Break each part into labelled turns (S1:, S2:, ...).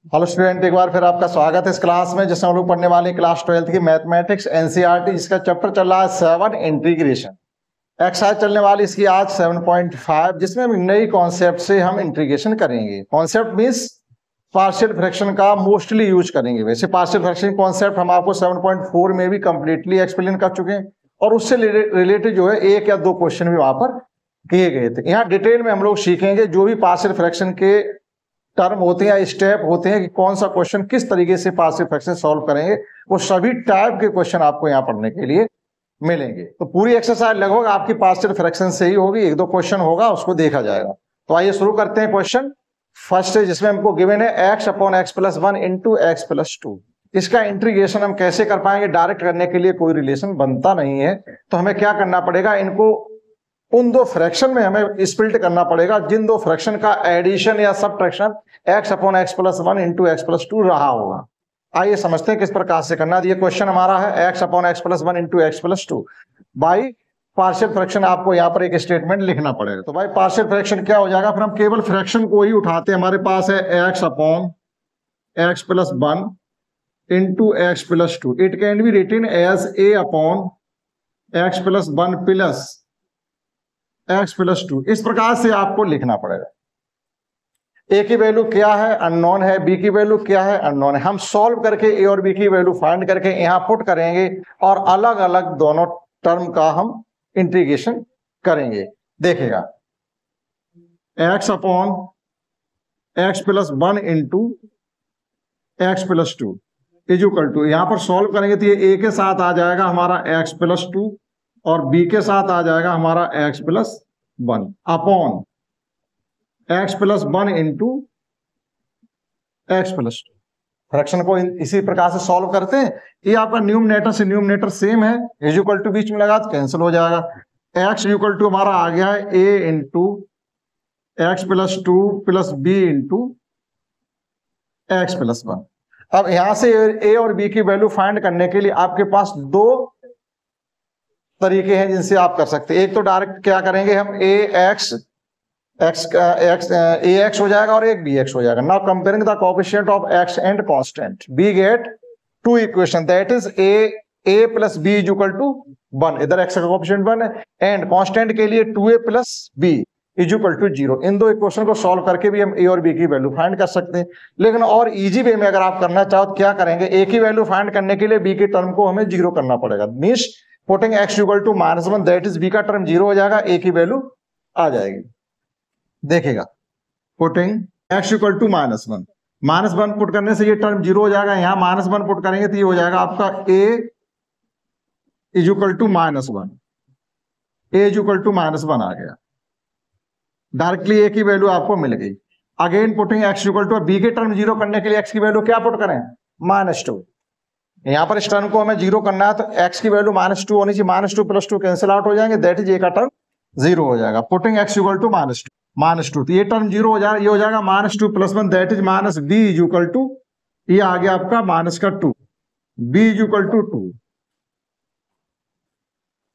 S1: Hello student, एक बार फिर आपका स्वागत है इस क्लास में जिसमें हम लोग पढ़ने वाले क्लास 12th की मैथमेटिक्स एनसीईआरटी, जिसका चैप्टर चल रहा है 7 इंटीग्रेशन। एक्सरसाइज चलने वाली इसकी आज 7.5, जिसमें हम नई कॉन्सेप्ट से हम इंटीग्रेशन करेंगे। कॉन्सेप्ट मींस पार्शियल फ्रैक्शन का मोस्टली यूज करेंगे। वैसे पार्शियल फ्रैक्शन कॉन्सेप्ट हम आपको 7.4 में भी कंप्लीटली एक्सप्लेन कर चुके हैं और उससे रिलेटेड जो है एक या दो क्वेश्चन भी वहां पर किए गए थे। यहाँ डिटेल में हम लोग सीखेंगे जो भी पार्शियल फ्रैक्शन के टर्म होते हैं या स्टेप होते हैं कि कौन सा क्वेश्चन किस तरीके से पार्शियल फ्रैक्शन सॉल्व करेंगे, वो सभी टाइप के क्वेश्चन आपको यहाँ पढ़ने के लिए मिलेंगे। तो पूरी एक्सरसाइज लगभग आपकी पार्शियल फ्रैक्शन से ही होगी, एक दो क्वेश्चन होगा उसको देखा जाएगा। तो आइए शुरू करते हैं। क्वेश्चन फर्स्ट है जिसमें हमको गिवन है x upon x plus 1 into x plus 2। इसका इंटीग्रेशन हम कैसे कर पाएंगे? डायरेक्ट करने के लिए कोई रिलेशन बनता नहीं है, तो हमें क्या करना पड़ेगा, इनको उन दो फ्रैक्शन में हमें स्प्लिट करना पड़ेगा जिन दो फ्रैक्शन का एडिशन या subtraction x upon x plus 1 into x plus 2 रहा होगा। आइए समझते हैं किस प्रकार से करना। ये क्वेश्चन हमारा है x upon x plus 1 into x plus 2 by partial fraction. आपको यहाँ पर एक स्टेटमेंट लिखना पड़ेगा। तो भाई पार्शियल फ्रैक्शन क्या हो जाएगा, फिर हम केवल फ्रैक्शन को ही उठाते हैं। हमारे पास है x upon x plus 1 into x plus 2। It can be written as a upon x plus 1 plus x plus 2। इस प्रकार से आपको लिखना पड़ेगा। ए की वैल्यू क्या है, अननोन है। बी की वैल्यू क्या है, अननोन है। हम सॉल्व करके ए और बी की वैल्यू फाइंड करके यहां पुट करेंगे और अलग अलग दोनों टर्म का हम इंटीग्रेशन करेंगे। देखिएगा x upon x plus 1 into x plus 2 is equal to, यहां पर सॉल्व करेंगे तो ये ए के साथ आ जाएगा हमारा एक्स प्लस 2 और बी के साथ आ जाएगा हमारा x plus 1 upon x plus 1 into x plus 2। Fraction को इसी प्रकार से सॉल्व करते हैं। ये आपका न्यूमरेटर से न्यूमरेटर सेम है, इज इक्वल टू बीच में लगा तो कैंसिल हो जाएगा। एक्स इक्वल टू हमारा आ गया है A into x plus 2 plus B into x plus 1। अब यहां से ए और बी की वैल्यू फाइंड करने के लिए आपके पास दो तरीके हैं जिनसे आप कर सकते हैं। एक तो डायरेक्ट क्या करेंगे हम, ए एक्स हो जाएगा और एक बी एक्स हो जाएगा। Now comparing the coefficient of x and constant, we get two equation, that is a plus b is equal to 1। इधर एक्स का कोएफिशिएंट 1 है एंड कांस्टेंट के लिए 2a plus b is equal to 0। इन दो equation को solve करके भी हम ए और बी की वैल्यू फाइंड कर सकते हैं। लेकिन और इजी वे में अगर आप करना चाहो तो क्या करेंगे, ए की वैल्यू फाइंड करने के लिए बी के टर्म को हमें 0 करना पड़ेगा। Means putting x equal to -1, that is b का टर्म 0 हो जाएगा, ए की वैल्यू आ जाएगी। देखिएगा putting x equal to -1 put करने से ये टर्म 0 हो जाएगा। यहां -1 पुट करेंगे तो ये हो जाएगा आपका a is equal to -1, a is equal to -1 आ गया। डायरेक्टली a की वैल्यू आपको मिल गई। Again putting x equal to, b के टर्म 0 करने के लिए x की वैल्यू क्या पुट करें, -2। यहां पर इस टर्म को हमें 0 करना है तो x की वैल्यू -2 होनी चाहिए। -2 प्लस 2 कैंसिल आउट हो जाएंगे, दैट इज ए का टर्म 0 हो जाएगा। पुटिंग x इक्वल टू -2 तो ये टर्म 0 हो जाएगा। ये हो जाएगा -2 plus 1, that is -b is equal to, ये आ गया आपका -2, b is equal to 2,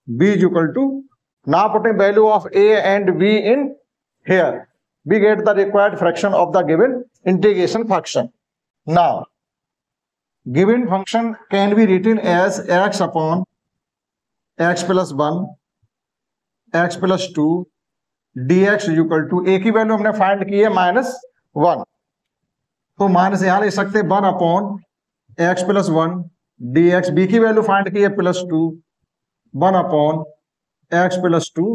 S1: b is equal to. Now putting value of a and b in here, we get the required fraction of the given integration function. Now given function can be written as x upon x plus 1 x plus 2 dx is equal to, a की value हमने find की है -1, तो minus यहां ले सकते हैं 1 upon x plus 1 dx। b की वैल्यू फाइंड की है +2, 1 upon x plus 2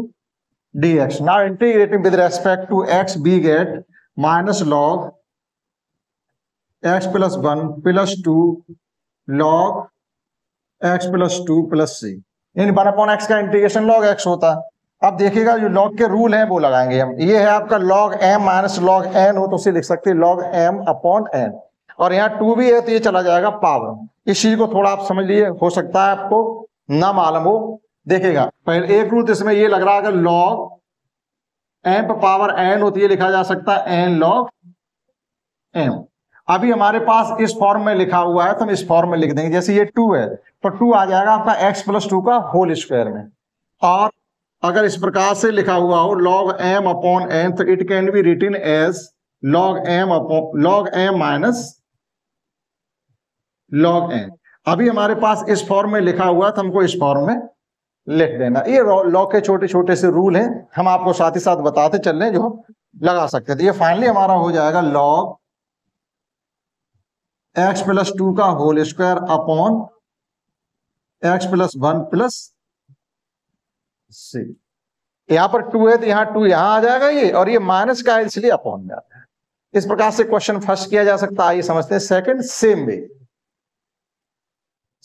S1: dx। now integrating with respect to x, we get minus log x plus 1 plus 2 log x plus 2 plus c। In 1 upon x का integration log x होता है। अब देखिएगा जो log के rule हैं वो लगाएंगे हम। ये है आपका log m minus log n हो तो उसे लिख सकते हैं log m अपॉन n, और यहाँ 2 भी है तो ये चला जाएगा पावर। इस चीज को थोड़ा आप समझ लिए, हो सकता है आपको ना मालूम हो। देखिएगा पहले एक रूल इसमें ये लग रहा है, अगर log m पर पावर n होती है लिखा जा सकता है n log m। अभी हमारे पास इस फॉर्म में लिखा हुआ है तो हम इस फॉर्म में लिख देंगे। जैसे ये 2 है तो 2 आ जाएगा आपका x प्लस 2 का होल स्क्वायर में। और अगर इस प्रकार से लिखा हुआ हो log m अपॉन n, तो it can be written as log m minus log n। अभी हमारे पास इस फॉर्म में लिखा हुआ था, हमको इस फॉर्म में लिख देना। ये लॉग के छोटे छोटे से रूल हैं, हम आपको साथ ही साथ बताते चल रहे हैं जो हम लगा सकते थे। ये फाइनली हमारा हो जाएगा log x प्लस 2 का whole square upon x plus 1 plus c। यहां पर 2 है तो यहाँ 2 यहां आ जाएगा ये, और ये माइनस का है इसलिए अपॉन में आता है। इस प्रकार से क्वेश्चन फर्स्ट किया जा सकता है। आइए समझते हैं सेकंड सेम वे।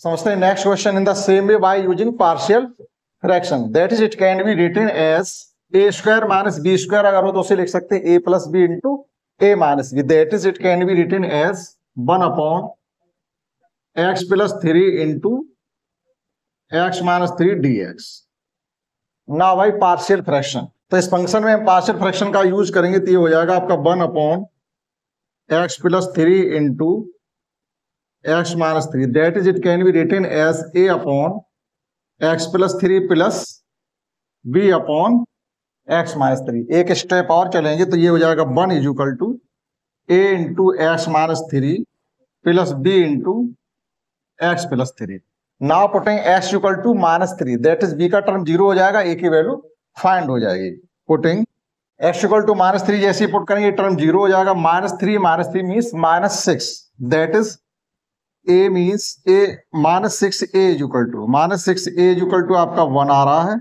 S1: समझते हैं next question in the same way by using partial fraction, that is it can be written as A square minus B square. अगर हो तो उसे लिख सकते हैं A plus B into A minus B. That is it can be written as 1 upon x plus 3 into x minus 3 dx। ना भाई partial fraction, तो इस फंक्शन में हम पार्शियल फ्रैक्शन का यूज करेंगे तो ये हो जाएगा आपका 1 upon x plus 3 into x minus 3। That is it can be written as a upon x plus 3 plus b upon x minus 3। एक स्टेप और चलेंगे तो ये हो जाएगा 1 is equal to a into x minus 3 plus B into x plus 3। Now putting x equal to -3, that is b का term 0 हो जाएगा, ए की वैल्यू फाइंड हो जाएगी। पुटिंग एक्स इक्वल टू -3 जैसे ही पुट करेंगे टर्म 0 हो जाएगा। -3 means -6, that is a means a -6 a is equal to -6 a is equal to आपका 1 आ रहा है,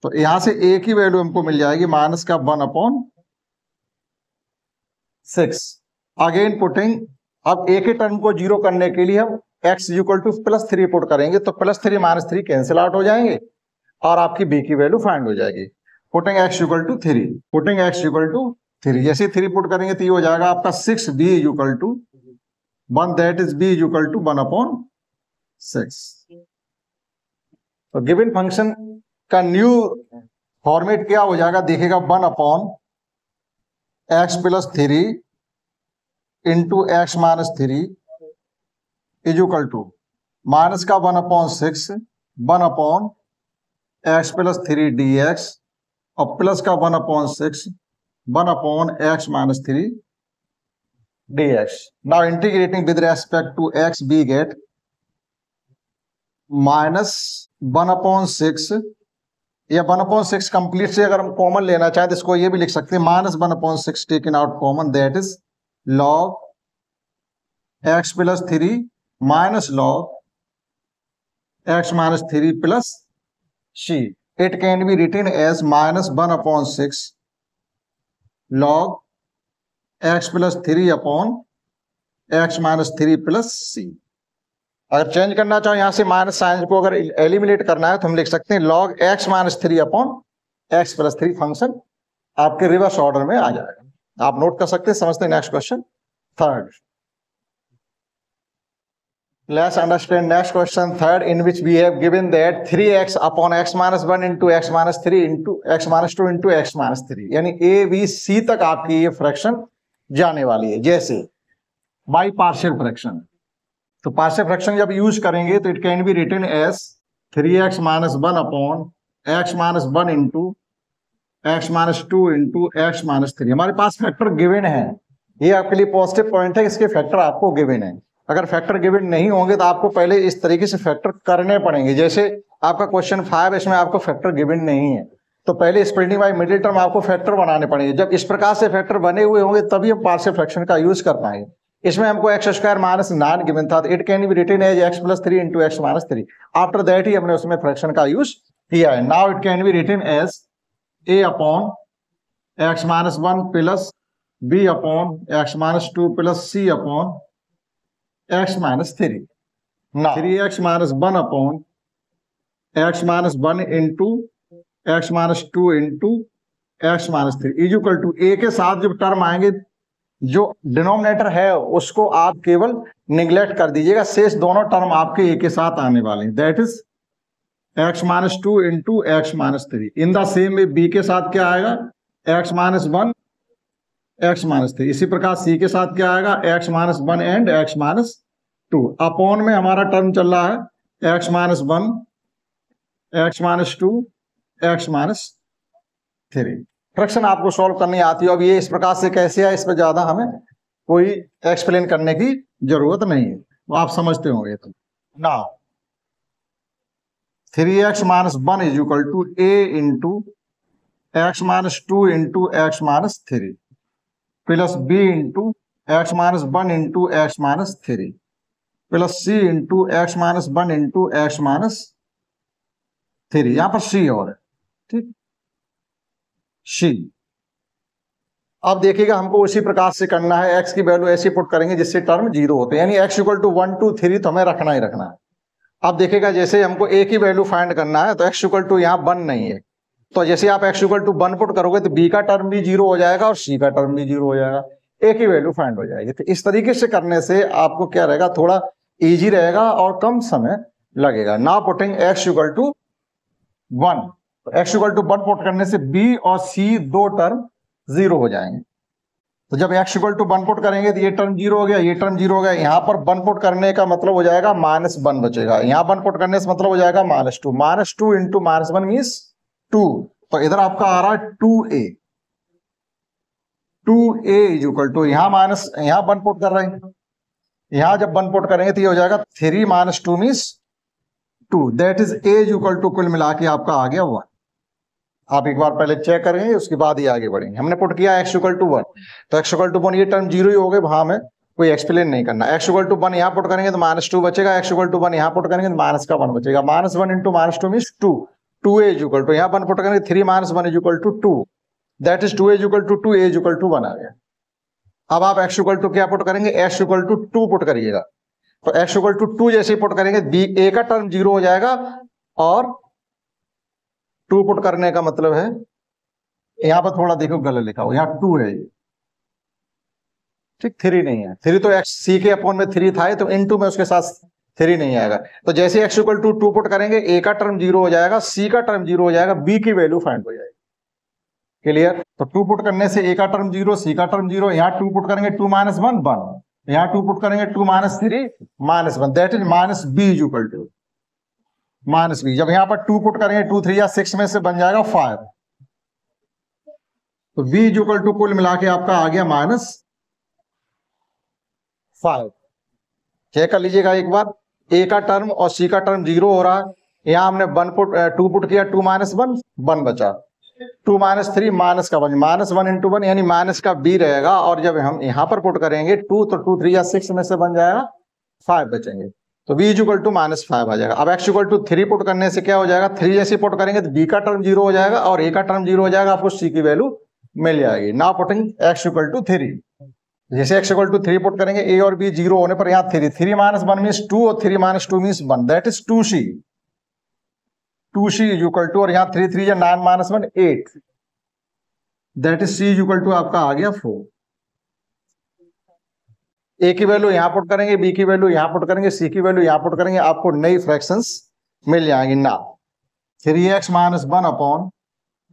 S1: तो यहां से ए की वैल्यू हमको मिल जाएगी माइनस का 1 अपॉन 6। अगेन पुटिंग, अब ए के टर्म को 0 करने के लिए हम x इक्वल टू +3 पुट करेंगे तो +3 -3 कैंसिल आउट हो जाएंगे और आपकी b की वैल्यू फाइंड हो जाएगी। Putting x equal to 3, putting x equal to 3, जैसे 3 पुट करेंगे तो ये हो जाएगा आपका 6b equal to 1, that is b equal to 1 upon 6। तो गिवन फंक्शन का न्यू फॉर्मेट क्या हो जाएगा देखिएगा, 1 upon x plus 3 into x minus 3 is equal to minus का 1 upon 6 1 upon x plus 3 dx और प्लस का 1 upon 6 1 upon x minus 3 dx। Now integrating with respect to x we get minus 1 upon 6 या 1 upon 6 complete से अगर हम common लेना चाहे तो इसको ये भी लिख सकते हैं -1 upon 6 taken out common, that is log x plus 3 minus log x minus 3 plus c। It can be written as -1 upon 6 log x plus 3 upon x minus 3 plus c। अगर चेंज करना चाहो यहां से माइनस साइन को अगर eliminate करना है तो हम लिख सकते हैं log x minus 3 upon x plus 3। Function आपके रिवर्स ऑर्डर में आ जाएगा, आप नोट कर सकते हैं। समझते हैं next question third. Let's understand next question third, in which we have given that 3x upon x minus 1 into x minus 3 into x minus 2 into x minus 3, यानी a b c तक आपकी ये fraction जाने वाली है। जैसे by partial fraction, तो partial fraction जब यूज करेंगे तो it can be written as 3x minus 1 upon x minus 1 into x minus 2 into x minus 3। हमारे पास फैक्टर गिवन है, ये आपके लिए पॉजिटिव पॉइंट है, इसके फैक्टर आपको गिवन है। अगर फैक्टर गिवन नहीं होंगे तो आपको पहले इस तरीके से फैक्टर करने पड़ेंगे। जैसे आपका क्वेश्चन 5 इसमें आपको फैक्टर गिवन नहीं है तो पहले स्प्लिटिंग बाय मिडिल टर्म आपको फैक्टर बनाने पड़ेंगे। जब इस प्रकार से फैक्टर बने हुए होंगे तभी हम पार्शियल फ्रैक्शन का यूज कर पाएंगे। इसमें हमको एक्स स्क्वायर माइनस 9 गिवन था, it can be written as x plus 3 into x minus 3। After that ही हमने उसमें फ्रैक्शन का यूज किया है। Now it can be written as a upon x minus 1 plus b upon x minus 2 plus c upon x minus 3। now 3x minus 1 upon x minus 1 into x minus 2 into x minus 3 is equal to a के साथ जब term आएंगे जो denominator है उसको आप केवल neglect कर दीजिएगा, शेष दोनों टर्म आपके a के साथ आने वाले हैं, that is x minus 2 into x minus 3। In the same way b के साथ क्या आएगा x माइनस 1 एक्स माइनस 3। इसी प्रकार c के साथ क्या आएगा x minus 1 and x minus 2। Upon में हमारा टर्म चल रहा है x minus 1 x minus 2 x minus 3। Fraction आपको सॉल्व करनी आती है। अब ये इस प्रकार से कैसे है इस पर ज्यादा हमें कोई एक्सप्लेन करने की जरूरत नहीं है। वो आप समझते होंगे। तो ना 3x minus 1 is equal to a into x minus 2 into x minus 3 plus b into x minus 1 into x minus 3 plus c into x minus 1 into x minus 3। यहां पर c और है, ठीक, c। अब देखिएगा हमको उसी प्रकार से करना है, x की वैल्यू ऐसी पुट करेंगे जिससे टर्म 0 होते हैं, यानी x इक्वल टू 1 2 3 तो हमें रखना ही रखना है। अब देखिएगा जैसे हमको a की वैल्यू फाइंड करना है तो x इक्वल टू यहाँ 1 नहीं है, तो जैसे आप x इक्वल टू 1 पुट करोगे तो b का टर्म भी 0 हो जाएगा और c का टर्म भी 0 हो जाएगा, a की वैल्यू फाइंड हो जाएगी। तो इस तरीके से करने से आपको क्या रहेगा, थोड़ा ईजी रहेगा और कम समय लगेगा। Now putting x equal to 1, तो x इक्वल टू 1 पुट करने से b और c दो टर्म 0 हो जाएंगे। तो जब x इक्वल टू 1 पुट करेंगे तो ये टर्म 0 हो गया, ये टर्म 0 हो गया। यहाँ पर 1 पुट करने का मतलब हो जाएगा -1 बचेगा, यहाँ 1 पुट करने से मतलब हो जाएगा -2, -2 इंटू -1 मीन्स 2। तो इधर आपका आ रहा है 2a, 2a is equal to यहाँ 1 पुट कर रहे हैं, यहाँ जब 1 पुट करेंगे तो ये हो जाएगा 3 - 2 means 2, that is a is equal to कुल मिला के आपका आ गया 1। आप एक बार पहले चेक करेंगे उसके बाद ही आगे बढ़ेंगे। हमने पुट किया x इक्वल टू 1, तो x इक्वल टू 1 ये टर्म 0 ही हो गए, वहां में कोई एक्सप्लेन नहीं करना। x इक्वल टू 1 यहाँ पुट करेंगे तो -2 बचेगा, x इक्वल टू 1 यहाँ पुट करेंगे तो -1 बचेगा, -1 into -2 means 2, 2a is equal to यहाँ 1 पुट करेंगे 3 - 1 is equal to 2, that is 2a is equal to 2, a is equal to 1 आ गया। अब आप x इक्वल टू क्या पुट करेंगे, x इक्वल टू 2 पुट करिएगा, तो x इक्वल टू 2 जैसे पुट करेंगे a का टर्म 0 हो जाएगा और 2 पुट करने का मतलब है, यहां पर थोड़ा देखो गलत लिखा हो, यहाँ 2 है ये, ठीक, 3 नहीं है। 3 तो x c के अपॉन में 3 था, तो इनटू में उसके साथ 3 नहीं आएगा। तो जैसे x इक्वल टू 2 पुट करेंगे a का टर्म 0 हो जाएगा, c का टर्म 0 हो जाएगा, b की वैल्यू फाइंड हो जाएगी। क्लियर? तो 2 पुट करने से a का टर्म 0, c का टर्म 0, यहाँ 2 पुट करेंगे 2 - 1 1, यहाँ 2 पुट करेंगे 2 - 3 -1, that is -b is equal to -b। जब यहाँ पर 2 पुट करेंगे 2 3 या 6 में से बन जाएगा 5, तो b इज इक्वल टू कुल मिला के आपका आ गया -5। चेक कर लीजिएगा एक बार, a का टर्म और c का टर्म 0 हो रहा है, यहाँ हमने 2 पुट किया, 2 - 1 1 बचा, 2 - 3 माइनस का -1 इंटू 1 यानी माइनस का b रहेगा, और जब हम यहाँ पर पुट करेंगे 2 तो 2 3 या 6 में से बन जाएगा 5 बचेंगे, तो b इज इक्वल टू -5 आ जाएगा। अब x इक्वल टू 3 पुट करने से क्या हो जाएगा, 3 जैसे पुट करेंगे तो b का टर्म 0 हो जाएगा और a का टर्म 0 हो जाएगा, आपको c की वैल्यू मिल जाएगी। Now putting x equal to 3, जैसे x इक्वल टू 3 पुट करेंगे a और b 0 होने पर यहाँ 3 - 1 मीन्स 2 और 3 - 2 means 1, that is 2c, 2c is equal to, और यहाँ 3 3 या 9 - 1 8, that is c is equal to आपका आ गया 4। a की वैल्यू यहाँ पुट करेंगे, b की वैल्यू यहाँ पुट करेंगे, c की वैल्यू यहाँ पुट करेंगे, आपको नई फ्रैक्शंस मिल जाएंगी। ना 3x - 1 upon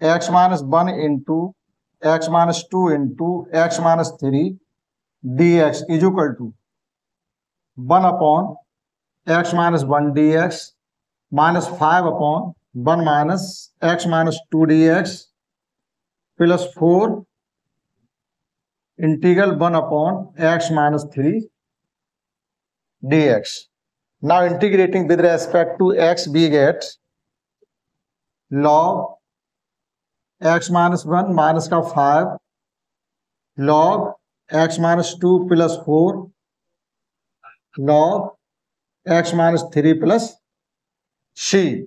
S1: x - 1 into x - 2 into x - 3 dx is equal to 1 upon x - 1 dx -5 upon 1 - x - 2 dx plus 4 integral 1 upon x - 3 dx। Now integrating with respect to x, we get log x - 1 minus का 5 log x - 2 plus 4 log x - 3 plus c।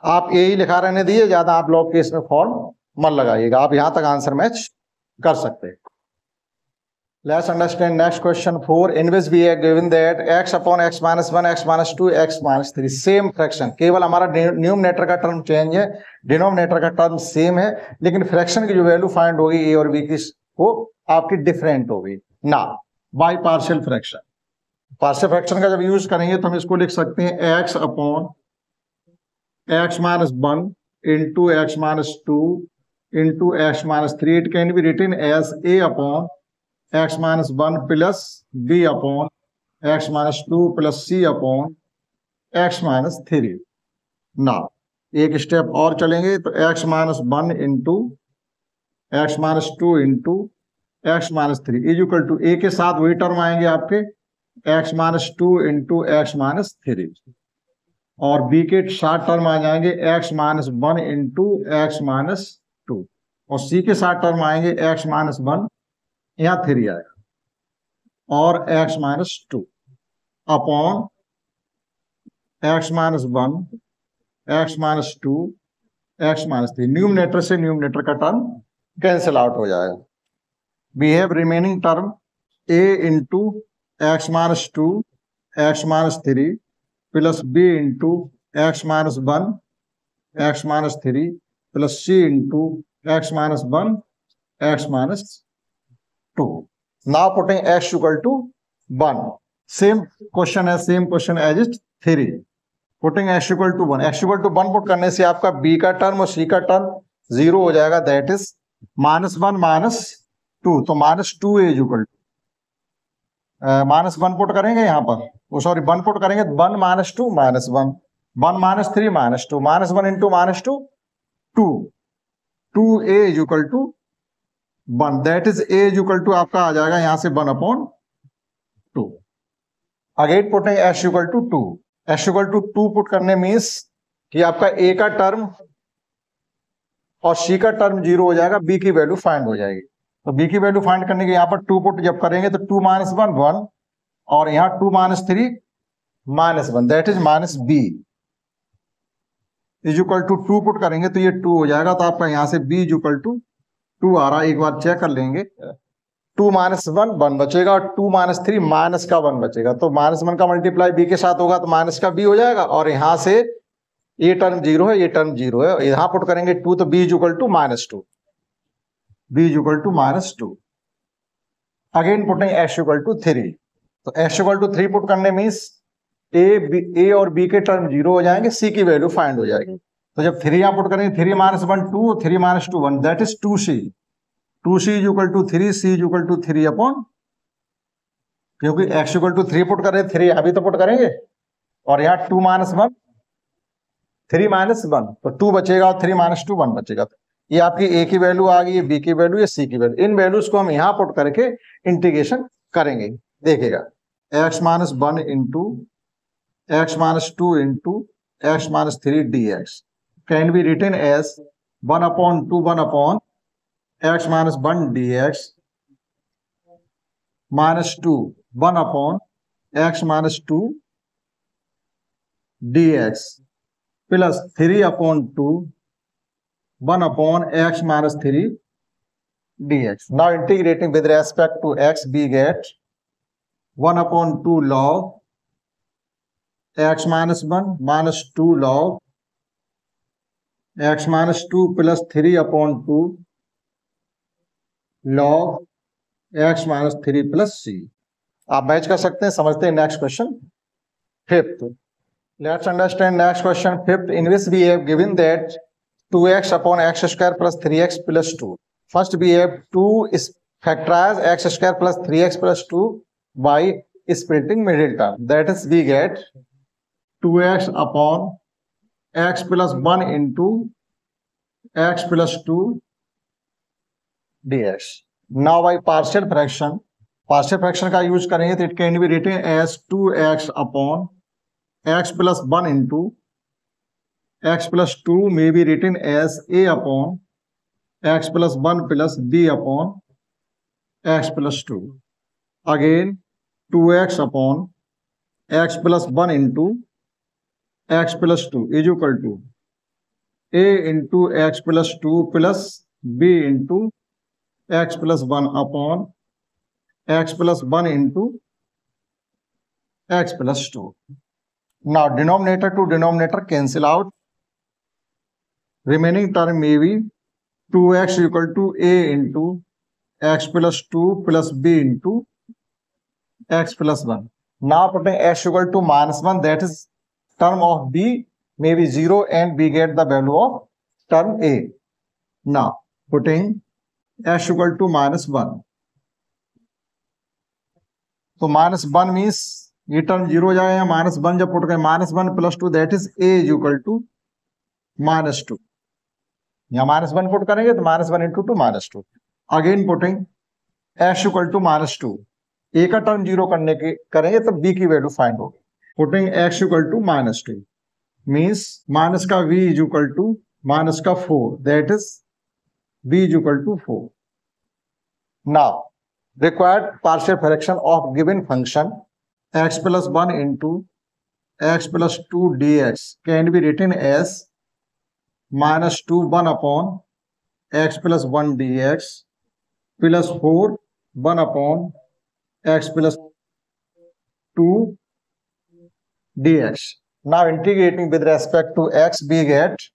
S1: आप यही लिखा रहने दीजिए, ज्यादा आप log के इसमें फॉर्म मत लगाइएगा, आप यहां तक आंसर मैच कर सकते हैं। Let's understand next question 4, in which we are given that x upon x minus 1, x minus 2, x minus 3 same fraction, केवल हमारा न्यूमरेटर का टर्म चेंज है, डिनोमिनेटर का टर्म सेम है, लेकिन फ्रैक्शन की जो वैल्यू फाइंड होगी a और b की वो आपकी डिफरेंट होगी। ना bye partial fraction, partial fraction का जब यूज करेंगे तो हम इसको लिख सकते हैं x upon x minus 1 into x minus 2 into x minus 3, it can be written as a upon x minus 1 plus b upon x minus 2 plus c upon x minus 3। ना एक स्टेप और चलेंगे तो x minus 1 into x minus 2 into x minus 3 is equal to a के साथ वही term आएंगे आपके x minus two into x minus three, और बी के 7 टर्म आ जाएंगे x minus one into x minus two, और सी के 7 टर्म आएंगे एक्स माइनस वन, यहाँ थ्री आएगा, और x minus two upon x minus one, x minus two, x minus three. Numerator से न्यूमरेटर का टर्म कैंसिल आउट हो जाएगा। We have remaining term A into x minus two, x minus three, plus B into x minus one, x minus three, plus C into x minus one, x minus two. Now putting x equal to one, same question है, same question as it three. Putting x equal to one, X equal to one put करने से आपका B का term और सी का term zero हो जाएगा, that is minus one minus two, तो minus two is equal to minus one put करेंगे यहाँ पर, वो सॉरी वन पुट करेंगे, one minus two minus one, one minus three minus two, minus one into minus two two, two A is equal to one, that is A is equal to आपका आ जाएगा यहाँ से one upon two. Again putting x equal to two, x equal to two put करने means कि आपका ए का term और सी का टर्म जीरो हो जाएगा, बी की वैल्यू फाइंड हो जाएगी। तो बी की वैल्यू फाइंड करने के यहाँ पर टू पुट जब करेंगे तो टू माइनस वन वन, और यहाँ two minus three minus one, that is minus b is equal to two put करेंगे तो ये टू हो जाएगा, तो आपका यहाँ से B is equal to two आ रहा है। एक बार चेक कर लेंगे, टू माइनस वन वन बचेगा, और टू माइनस थ्री माइनस का वन बचेगा, तो माइनस वन का मल्टीप्लाई बी के साथ होगा तो माइनस का बी हो जाएगा, और यहाँ से ये टर्म जीरो है, ये टर्म जीरो है, यहाँ पुट करेंगे टू तो B is equal to minus two, B is equal to minus two. Again putting x equal to three, तो X equal to three put करने मीन्स ए और B के टर्म जीरो हो जाएंगे, सी की वैल्यू फाइंड हो जाएगी। तो जब थ्री यहाँ पुट करेंगे, three minus one two, three minus two one, that is two C, two C is equal to three, C is equal to three upon, क्योंकि X equal to three put कर रहे हैं, three अभी तो put करेंगे, और यहाँ two minus one, three minus one, तो टू बचेगा और थ्री माइनस टू वन बचेगा। ये आपकी ए की वैल्यू आ गई, बी की वैल्यू, ये सी की वैल्यू। इन वैल्यूज को हम यहाँ पुट करके इंटीग्रेशन करेंगे। देखिएगा, x minus one into x minus two into x minus three d x can be written as one upon two, one upon x minus one d x minus two, one upon x minus two d x plus three upon two, one upon x minus three dx. Now integrating with respect to x, we get 1 upon 2 log x minus 1 minus 2 log x minus 2 plus 3 upon 2 log x minus 3 plus c. आप match कर सकते हैं, समझते हैं। Next question fifth, let's understand next question fifth, in which we have given that 2x upon x square plus 3x plus 2. First we have to factorize x square plus 3x plus 2 by splitting middle term. That is, we get 2x upon x plus 1 into x plus 2 dx. Now by partial fraction का use करेंगे तो it can be written as 2x upon x plus 1 into x plus 2 may be written as a upon x plus 1 plus b upon x plus 2. Again 2x upon x plus 1 into x plus 2 is equal to a into x plus 2 plus b into x plus 1 upon x plus 1 into x plus 2. Now denominator to denominator cancel out. Remaining term may be 2x equal to a into x plus 2 plus b into x plus 1. Now putting x equal to minus 1, that is term of b may be 0 and we get the value of term a. Now putting x equal to minus 1. तो minus one means ये term zero हो जाएगा, minus one जब put करें minus one plus two, that is A is equal to minus two. यहाँ minus one put करेंगे तो minus one into two minus two. Again putting x equal to minus two, A का term zero करने के करेंगे तो B की value find होगी। Putting x equal to -2 means minus का v is equal to minus का 4, that is b is equal to 4। Now required partial fraction of given function x plus 1 into x plus 2 dx can be written as minus 2 1 upon x plus 1 dx plus 4 1 upon x plus 2 dx. Now integrating with respect to x, we get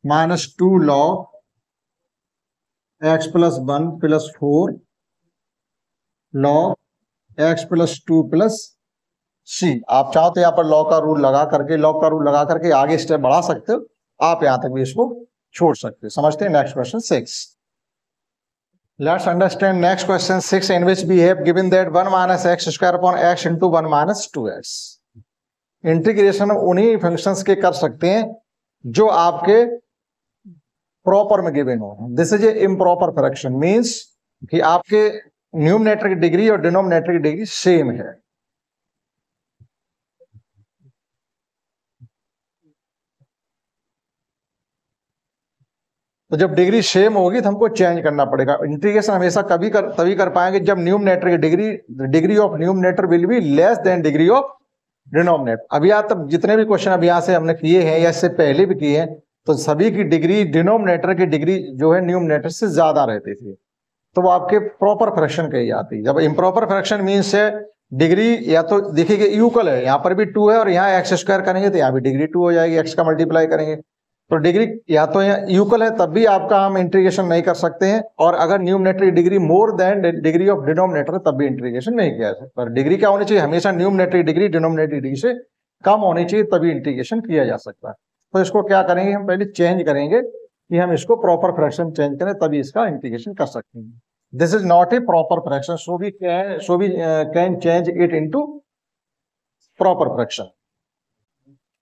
S1: minus 2 log x plus 1 plus 4 log x plus 2 plus c। आप चाहो तो यहाँ पर log का rule लगा करके आगे step बढ़ा सकते हो, आप यहाँ तक भी इसको छोड़ सकते हो। समझते हैं next question 6। Let's understand next question 6 in which we have given that 1 minus x square upon x into 1 minus 2x। Integration उन्हीं फंक्शंस के कर सकते हैं जो आपके प्रॉपर में गिवन हो। This is a improper fraction, means कि आपके न्यूमरेटर की डिग्री और डिनोमिनेटर की डिग्री सेम है। तो जब डिग्री सेम होगी तो हमको चेंज करना पड़ेगा। इंटीग्रेशन हमेशा तभी कर पाएंगे जब न्यूमरेटर की degree of numerator will be less than degree of denominator. अभी यहाँ तक जितने भी क्वेश्चन अभी यहाँ से हमने किए हैं या इससे पहले भी किए हैं, तो सभी की डिग्री डिनोमिनेटर की डिग्री जो है न्यूमरेटर से ज्यादा रहती थी, तो वो आपके प्रॉपर फ्रैक्शन कही जाती है। जब इम्प्रॉपर फ्रैक्शन मीन्स है डिग्री या तो देखिए इक्वल है, यहाँ पर भी 2 है और यहाँ एक्स स्क्वायर करेंगे तो यहाँ भी डिग्री 2 हो जाएगी, एक्स का मल्टीप्लाई करेंगे तो डिग्री या तो यहाँ इक्वल है तब भी आपका हम इंटीग्रेशन नहीं कर सकते हैं, और अगर न्यूमरेटर की degree more than degree of denominator तब भी इंटीग्रेशन नहीं किया जा सकता। पर डिग्री क्या होनी चाहिए, हमेशा न्यूमरेटर की डिग्री डिनोमिनेटर की डिग्री से कम होनी चाहिए तभी इंटीग्रेशन किया जा सकता है। तो इसको क्या करेंगे, हम पहले चेंज करेंगे कि हम इसको प्रॉपर फ्रैक्शन चेंज करें तभी इसका इंटीग्रेशन कर सकते हैं। This is not a proper fraction, so we can change it into proper fraction.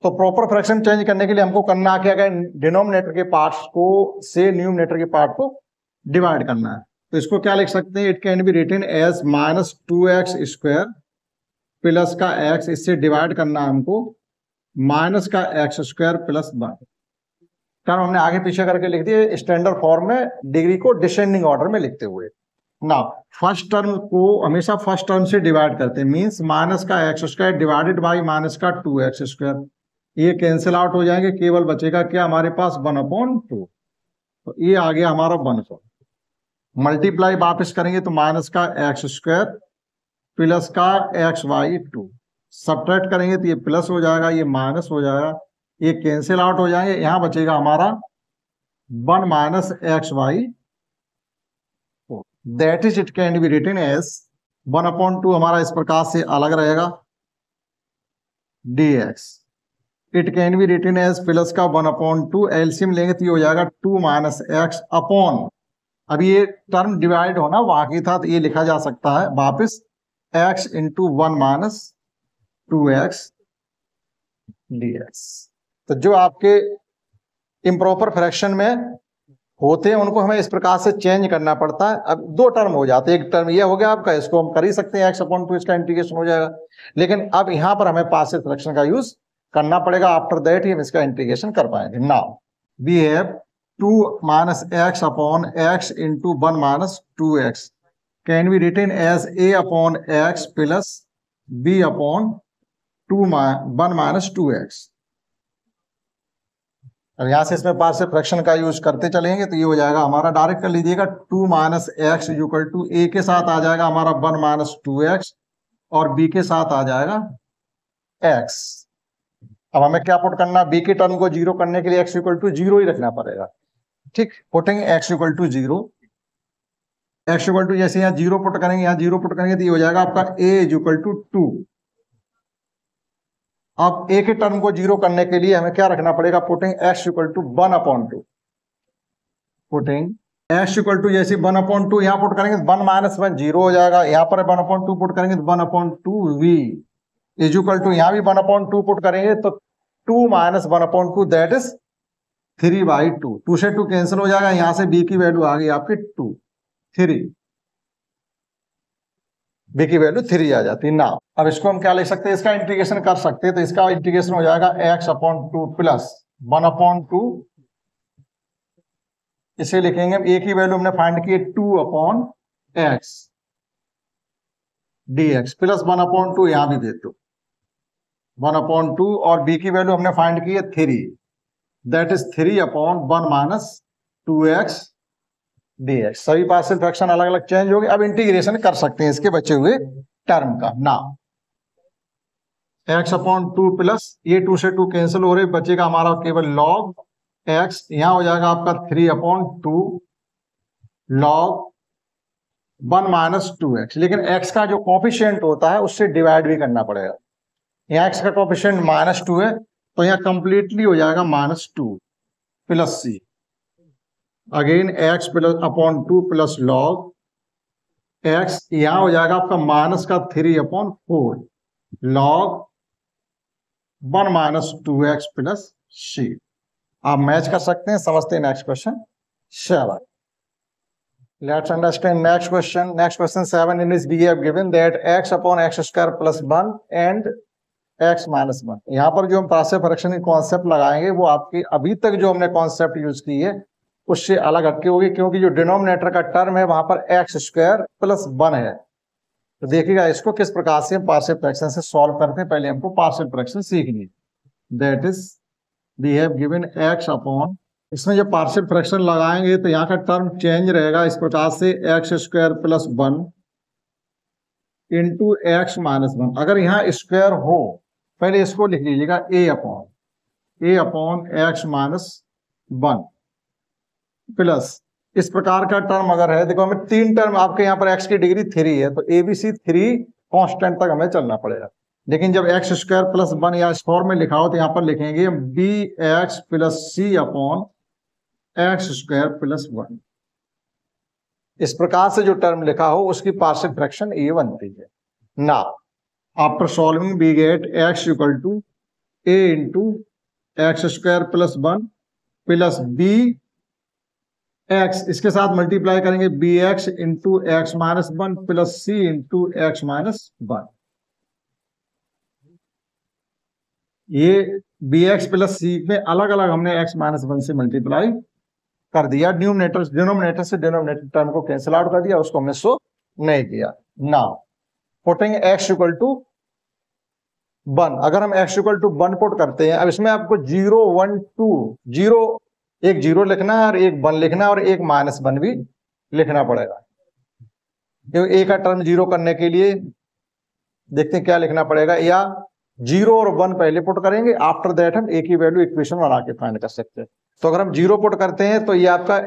S1: तो प्रॉपर फ्रैक्शन चेंज करने के लिए हमको करना क्या है, डिनोमिनेटर के पार्ट्स को से न्यूमरेटर के पार्ट को डिवाइड करना है। तो इसको क्या लिख सकते हैं, it can be written as minus 2x square plus का x, इससे डिवाइड करना है हमको माइनस का x स्क्वायर प्लस 1। कारण हमने आगे पीछे करके लिख दिया स्टैंडर्ड फॉर्म में, डिग्री को डिसेंडिंग ऑर्डर में लिखते हुए। ना फर्स्ट टर्म को हमेशा फर्स्ट टर्म से डिवाइड करते हैं, मीन्स माइनस का x square divided by minus का 2x स्क्वायर, ये कैंसिल आउट हो जाएंगे, केवल बचेगा क्या हमारे पास 1/2। तो ये आ गया हमारा 1/2। मल्टीप्लाई वापस करेंगे तो माइनस का x स्क्वायर प्लस का xy2, सब्ट्रैक्ट करेंगे तो ये प्लस हो जाएगा, ये माइनस हो जाएगा, ये कैंसिल आउट हो जाएंगे, यहां बचेगा हमारा 1 minus xy, that is it can be written as 1/2 हमारा इस प्रकार से अलग रहेगा dx। इट कैन बी रिटन एज प्लस का 1/2, एलसीएम लेंगे तो ये हो जाएगा 2 माइनस एक्स अपॉन, अब ये टर्म डिवाइड होना बाकी था तो ये लिखा जा सकता है वापस x into 1 minus 2x dx। तो जो आपके इम्प्रॉपर फ्रैक्शन में होते हैं उनको हमें इस प्रकार से चेंज करना पड़ता है। अब 2 टर्म हो जाते हैं, एक टर्म ये हो गया आपका, इसको हम कर ही सकते हैं x/2, इसका इंटीग्रेशन हो जाएगा, लेकिन अब यहाँ पर हमें पार्शियल फ्रैक्शन का यूज करना पड़ेगा, आफ्टर दैट ही हम इसका इंटीग्रेशन कर पाएंगे। Now we have 2 minus x upon x into 1 minus 2x can be written as a upon x plus b upon 1 minus 2x। अब यहां से इसमें पार्शियल फ्रैक्शन का यूज करते चलेंगे तो ये हो जाएगा हमारा, डायरेक्ट कर लीजिएगा 2 minus x is equal to a के साथ आ जाएगा हमारा 1 माइनस 2x और b के साथ आ जाएगा x। अब हमें क्या पुट करना, b के टर्म को 0 करने के लिए x इक्वल टू 0 ही रखना पड़ेगा। ठीक, putting x equal to 0, x equal to जैसे यहाँ 0 पुट करेंगे, यहाँ 0 पुट करेंगे तो ये हो जाएगा आपका a इज इक्वल टू 2। अब a के टर्म को 0 करने के लिए हमें क्या रखना पड़ेगा, putting x equal to 1/2, putting x equal to जैसे 1/2 यहाँ पुट करेंगे तो 1 माइनस 1 0 हो जाएगा, यहाँ पर 1/2 पुट करेंगे तो 1/2 v इज इक्वल टू, यहाँ भी 1/2 पुट करेंगे तो 2 माइनस 1/2 दैट इज 3/2, 2 से 2 कैंसिल हो जाएगा, यहाँ से b की वैल्यू आ गई आपकी 2 3। बी की वैल्यू 3 आ जाती है। ना अब इसको हम क्या लिख सकते हैं, इसका इंटीग्रेशन कर सकते हैं, तो इसका इंटीग्रेशन हो जाएगा x/2 प्लस 1/2, इसे लिखेंगे हम। ए की वैल्यू हमने फाइंड की है 2/x dx प्लस 1/2 यहां भी दे दो 1/2, और बी की वैल्यू हमने फाइंड की है 3, that is 3/1 minus 2x dx। सभी पार्शियल फ्रैक्शन अलग अलग चेंज हो गए। अब इंटीग्रेशन कर सकते हैं इसके बचे हुए टर्म का। ना x/2 प्लस ये 2 से 2 कैंसिल हो रहे, बचेगा हमारा केवल log x, यहां हो जाएगा आपका 3/2 log 1 माइनस 2x, लेकिन x का जो कोफिशिएंट होता है उससे डिवाइड भी करना पड़ेगा। यहाँ x का कोफिशिएंट -2 है, तो यहाँ कंप्लीटली हो जाएगा -2 plus c, again x upon 2 plus log x, यहां हो जाएगा आपका माइनस का 3/4 log 1 minus 2x plus c। आप मैच कर सकते हैं, समझते हैं। Next question 7, let's understand next question. Next question 7, in this we have given that x upon x² plus 1 and x minus 1। यहाँ पर जो हम पार्शियल फ्रैक्शन की कॉन्सेप्ट लगाएंगे वो आपकी अभी तक जो हमने कॉन्सेप्ट यूज की है उससे अलग हटके होगी, क्योंकि जो डिनोमिनेटर का टर्म है वहां पर x² प्लस 1 है। तो देखिएगा इसको किस प्रकार से हम पार्शियल फ्रैक्शन से सॉल्व करते हैं। पहले हमको पार्शियल फ्रैक्शन सीखनी है। That is we have given x upon, इसमें जब पार्शियल फ्रैक्शन लगाएंगे तो यहाँ का टर्म चेंज रहेगा इस प्रकार से x² plus 1 into x minus 1। अगर यहाँ स्क्वायर हो, पहले इसको लिख लीजिएगा a upon x minus 1 plus इस प्रकार का टर्म अगर है, देखो हमें 3 टर्म, आपके यहाँ पर x की डिग्री 3 है तो ABC 3 कांस्टेंट तक हमें चलना पड़ेगा। लेकिन जब x² प्लस 1 या इस फॉर्म में लिखा हो तो यहाँ पर लिखेंगे bx plus c upon x² plus 1। इस प्रकार से जो टर्म लिखा हो उसकी पार्शियल फ्रैक्शन ये बनती है। ना after solving we get x equal to a into x² plus 1 plus b x, इसके साथ मल्टीप्लाई करेंगे bx into x minus 1 plus c into x minus 1। ये bx प्लस c में अलग अलग हमने x माइनस 1 से मल्टीप्लाई कर दिया। डिनोमिनेटर से डिनोमिनेटर टर्म को कैंसिल आउट कर दिया, उसको हमने शो नहीं किया। Now putting x equal to 1, अगर हम x इक्वल टू 1 पुट करते हैं, अब इसमें आपको 0 1 2 0, एक 0 लिखना है और एक 1 लिखना है और एक -1 भी लिखना पड़ेगा। क्योंकि a का टर्म 0 करने के लिए देखते हैं क्या लिखना पड़ेगा, या 0 और 1 पहले पुट करेंगे, आफ्टर दैट हम a की वैल्यू इक्वेशन बना के फाइंड कर सकते हैं। तो अगर हम 0 पुट करते हैं तो ये आपका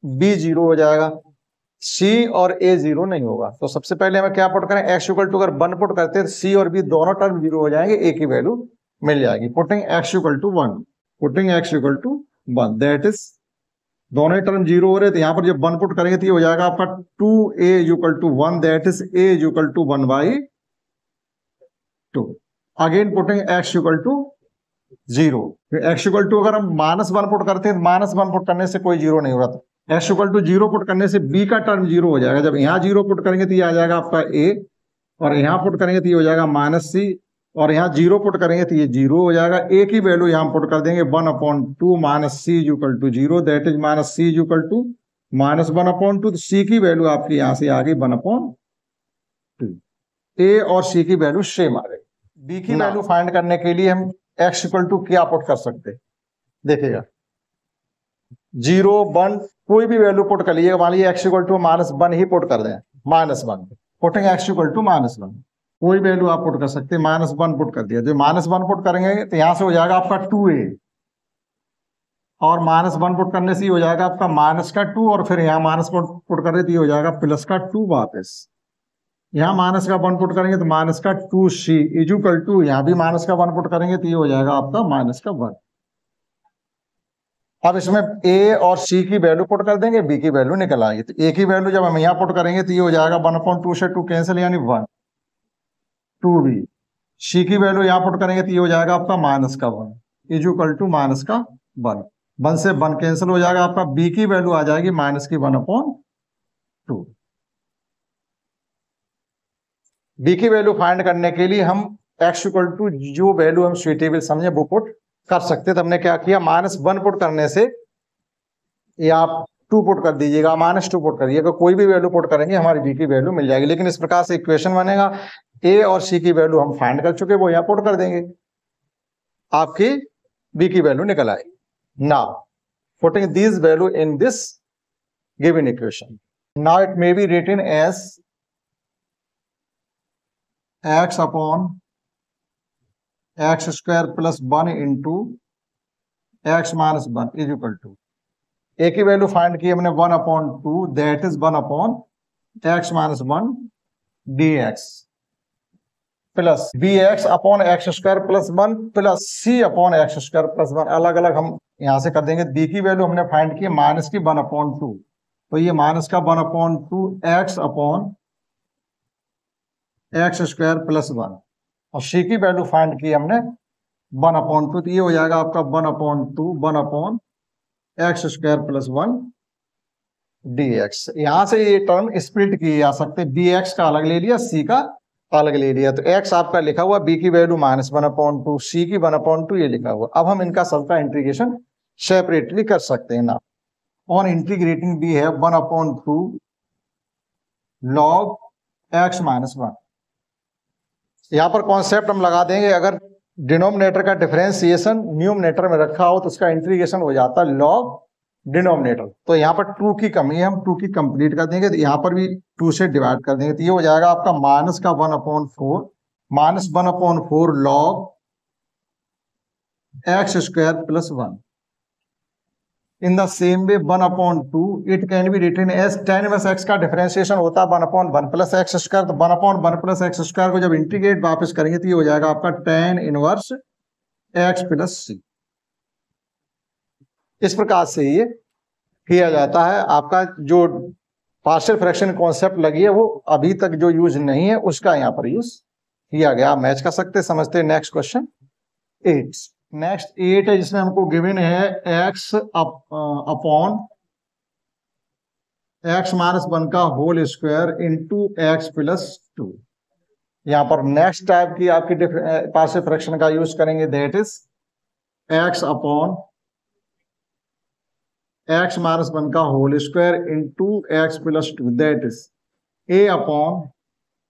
S1: b 0 हो जाएगा, c और a 0 नहीं होगा। तो सबसे पहले हमें क्या पुट करें, x इक्वल टू अगर 1 पुट करते हैं तो c और b दोनों टर्म 0 हो जाएंगे, a की वैल्यू मिल जाएगी। Putting x equal to 1, putting x equal to 1, that is दोनों टर्म 0 हो रहे, तो यहाँ पर जब 1 पुट करेंगे तो ये हो जाएगा आपका 2a equal to 1, that is a equal to 1/2। Again putting x equal to 0, x equal to अगर हम -1 पुट करते हैं, -1 पुट करने से कोई 0 नहीं हो रहा था। x इक्वल टू 0 पुट करने से b का टर्म 0 हो जाएगा। जब यहाँ 0 पुट करेंगे तो ये आ जाएगा आपका a, और यहाँ पुट करेंगे तो ये हो जाएगा -c, और यहाँ 0 पुट करेंगे तो ये 0 हो जाएगा। a की वैल्यू यहाँ पुट कर देंगे 1/2 minus c equal to 0, that is minus c equal to -1/2। c की वैल्यू आपकी यहाँ से आ गई 1/2। a और c की वैल्यू सेम आ गई। b की वैल्यू फाइंड करने के लिए हम x इक्वल टू क्या पुट कर सकते हैं, देखिएगा 0 1 कोई भी वैल्यू पुट कर लीजिएगा। मान लीजिए x इक्वल टू -1 ही पुट कर दें, -1 पुटिंग x इक्वल टू -1, कोई वैल्यू आप पुट कर सकते हैं। -1 पुट कर दिया, जो -1 पुट करेंगे तो यहां से हो जाएगा आपका 2a, और -1 पुट करने से हो जाएगा आपका -2, और फिर यहाँ माइनस पुट कर रहे तो ये हो जाएगा +2 वापस। यहाँ -1 पुट करेंगे तो -2c इक्वल टू, यहाँ भी -1 पुट करेंगे तो ये हो जाएगा आपका -1। अब इसमें a और c की वैल्यू पुट कर देंगे, b की वैल्यू निकल आएगी। तो a की वैल्यू जब हम यहाँ पुट करेंगे तो ये हो जाएगा 1/2 से 2 कैंसिल, यानी 1 2b। c की वैल्यू यहाँ पुट करेंगे तो ये हो जाएगा आपका -1 इक्वल टू -1, 1 से 1 कैंसिल हो जाएगा। आपका b की वैल्यू आ जाएगी -1/2। बी की वैल्यू फाइंड करने के लिए हम x इक्वल टू जो वैल्यू हम सुइटेबल समझे वो पुट कर सकते। तो हमने क्या किया, -1 पुट करने से ये आप 2 पुट कर दीजिएगा, -2 पुट करिएगा, कोई भी वैल्यू पुट करेंगे हमारी बी की वैल्यू मिल जाएगी। लेकिन इस प्रकार से इक्वेशन बनेगा, ए और सी की वैल्यू हम फाइंड कर चुके, वो यहाँ पुट कर देंगे, आपकी बी की वैल्यू निकल आएगी। Now putting this value in this given equation, now it may be written as x upon x square plus 1 into x minus 1 is equal to, A की वैल्यू फाइंड की हमने 1/2, that is 1/x minus 1 dx plus bx upon x square plus 1 plus c upon x square plus 1। अलग अलग हम यहां से कर देंगे। b की वैल्यू हमने फाइंड की माइनस की 1/2, तो ये माइनस का 1/2 x upon x square plus 1, और c की वैल्यू फाइंड की हमने 1/2, तो ये हो जाएगा आपका 1/2 1/x स्क्वायर प्लस 1 dx। यहां से ये टर्म स्प्लिट किए जा सकते, bx का अलग ले लिया, c का अलग ले लिया, तो x आपका लिखा हुआ, b की वैल्यू -1/2, c की 1/2 ये लिखा हुआ। अब हम इनका सबका इंटीग्रेशन सेपरेटली कर सकते हैं ना। ऑन इंटीग्रेटिंग b है 1/2 log x माइनस 1। यहां पर कॉन्सेप्ट हम लगा देंगे, अगर डिनोमिनेटर का डिफरेंशिएशन न्यूमरेटर में रखा हो तो उसका इंटीग्रेशन हो जाता है लॉग डिनोमिनेटर। तो यहाँ पर 2 की कमी है, हम 2 की कंप्लीट कर देंगे, तो यहाँ पर भी 2 से डिवाइड कर देंगे, तो ये हो जाएगा आपका माइनस का 1/4 -1/4 log x square plus 1। In the same way 1/2 it can be written as tan inverse x का डिफरेंशिएशन होता है 1/1 प्लस x स्क्वायर, तो 1/1 प्लस x स्क्वायर को जब इंटीग्रेट वापस करेंगे तो ये हो जाएगा आपका tan inverse x plus c। इस प्रकार से ये किया जाता है। आपका जो पार्शियल फ्रैक्शन कॉन्सेप्ट लगी है वो अभी तक जो यूज नहीं है उसका यहाँ पर यूज किया गया, मैच कर सकते। समझते हैं नेक्स्ट क्वेश्चन 8। नेक्स्ट 8 है जिसमें हमको गिवन है x अपॉन x माइनस 1 का whole square into x plus 2। यहाँ पर नेक्स्ट टाइप की आपकी पार्शियल फ्रैक्शन का यूज करेंगे, that is x upon x minus 1 का whole square into x plus 2, that is a upon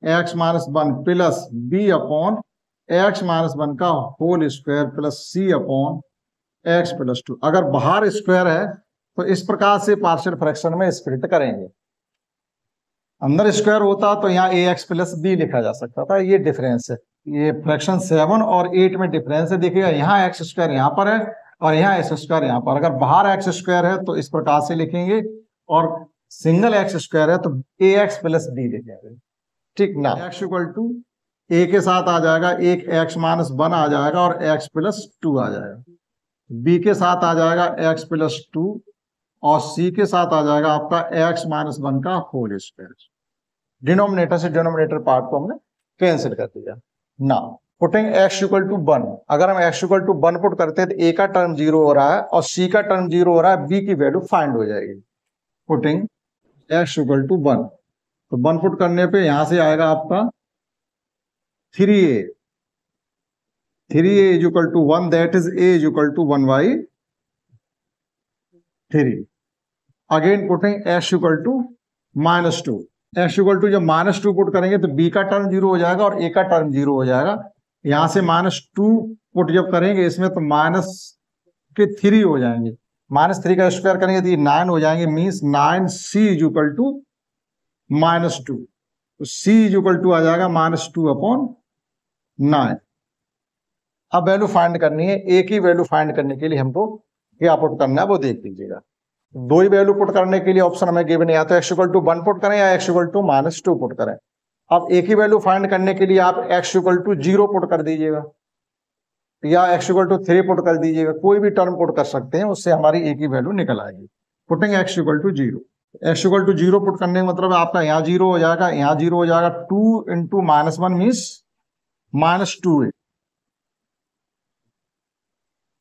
S1: x minus 1 plus b upon x minus 1 का whole square plus c upon x plus 2। अगर बाहर square है तो इस प्रकार से पार्शियल फ्रैक्शन में स्प्लिट करेंगे, अंदर स्क्वायर होता तो यहाँ ax प्लस b लिखा जा सकता था। ये डिफरेंस है, ये फ्रैक्शन 7 और 8 में डिफरेंस है। देखिएगा यहाँ x स्क्वायर यहाँ पर है और यहाँ x स्क्वायर यहाँ पर। अगर बाहर x स्क्वायर है तो इस प्रकार से लिखेंगे, और सिंगल x स्क्वायर है तो ax प्लस b लिखेंगे। ठीक ना, x इक्वल टू a के साथ आ जाएगा एक x माइनस 1 आ जाएगा और x प्लस 2 आ जाएगा, b के साथ आ जाएगा x प्लस 2 और c के साथ आ जाएगा आपका x माइनस 1 का होल स्क्वायर। डिनोमिनेटर से डिनोमिनेटर पार्ट को हमने कैंसिल कर दिया। ना पुटिंग x इक्वल टू 1, अगर हम x इक्वल टू 1 पुट करते हैं तो a का टर्म 0 हो रहा है और c का टर्म 0 हो रहा है, b की वैल्यू फाइंड हो जाएगी। पुटिंग x इक्वल टू 1, तो 1 पुट करने पे यहां से आएगा आपका 3a is equal to 1, that is a is equal to 1/3। Again putting x equal to -2, x equal to जब -2 पुट करेंगे तो b का टर्म 0 हो जाएगा और a का टर्म 0 हो जाएगा। यहां से -2 पुट जब करेंगे इसमें तो माइनस के 3 हो जाएंगे, -3 का स्क्वायर करेंगे तो ये 9 हो जाएंगे, means 9c is equal to -2, तो c इज इक्वल टू आ जाएगा -2/9। अब वैल्यू फाइंड करनी है, a की वैल्यू फाइंड करने के लिए हमको क्या पुट करना है वो देख लीजिएगा। दो ही वैल्यू पुट करने के लिए ऑप्शन हमें गिवन है, या तो x इक्वल टू 1 पुट करें या x इक्वल टू -2 पुट करें। अब a की वैल्यू फाइंड करने के लिए आप x इक्वल टू 0 पुट कर दीजिएगा या x इक्वल टू 3 पुट कर दीजिएगा, कोई भी टर्म पुट कर सकते हैं, उससे हमारी a की वैल्यू निकल आएगी। Putting x equal to 0, x equal to 0 put करने का मतलब आपका यहाँ 0 हो जाएगा, यहाँ 0 हो जाएगा, 2 इंटू -1 मीन्स -2a,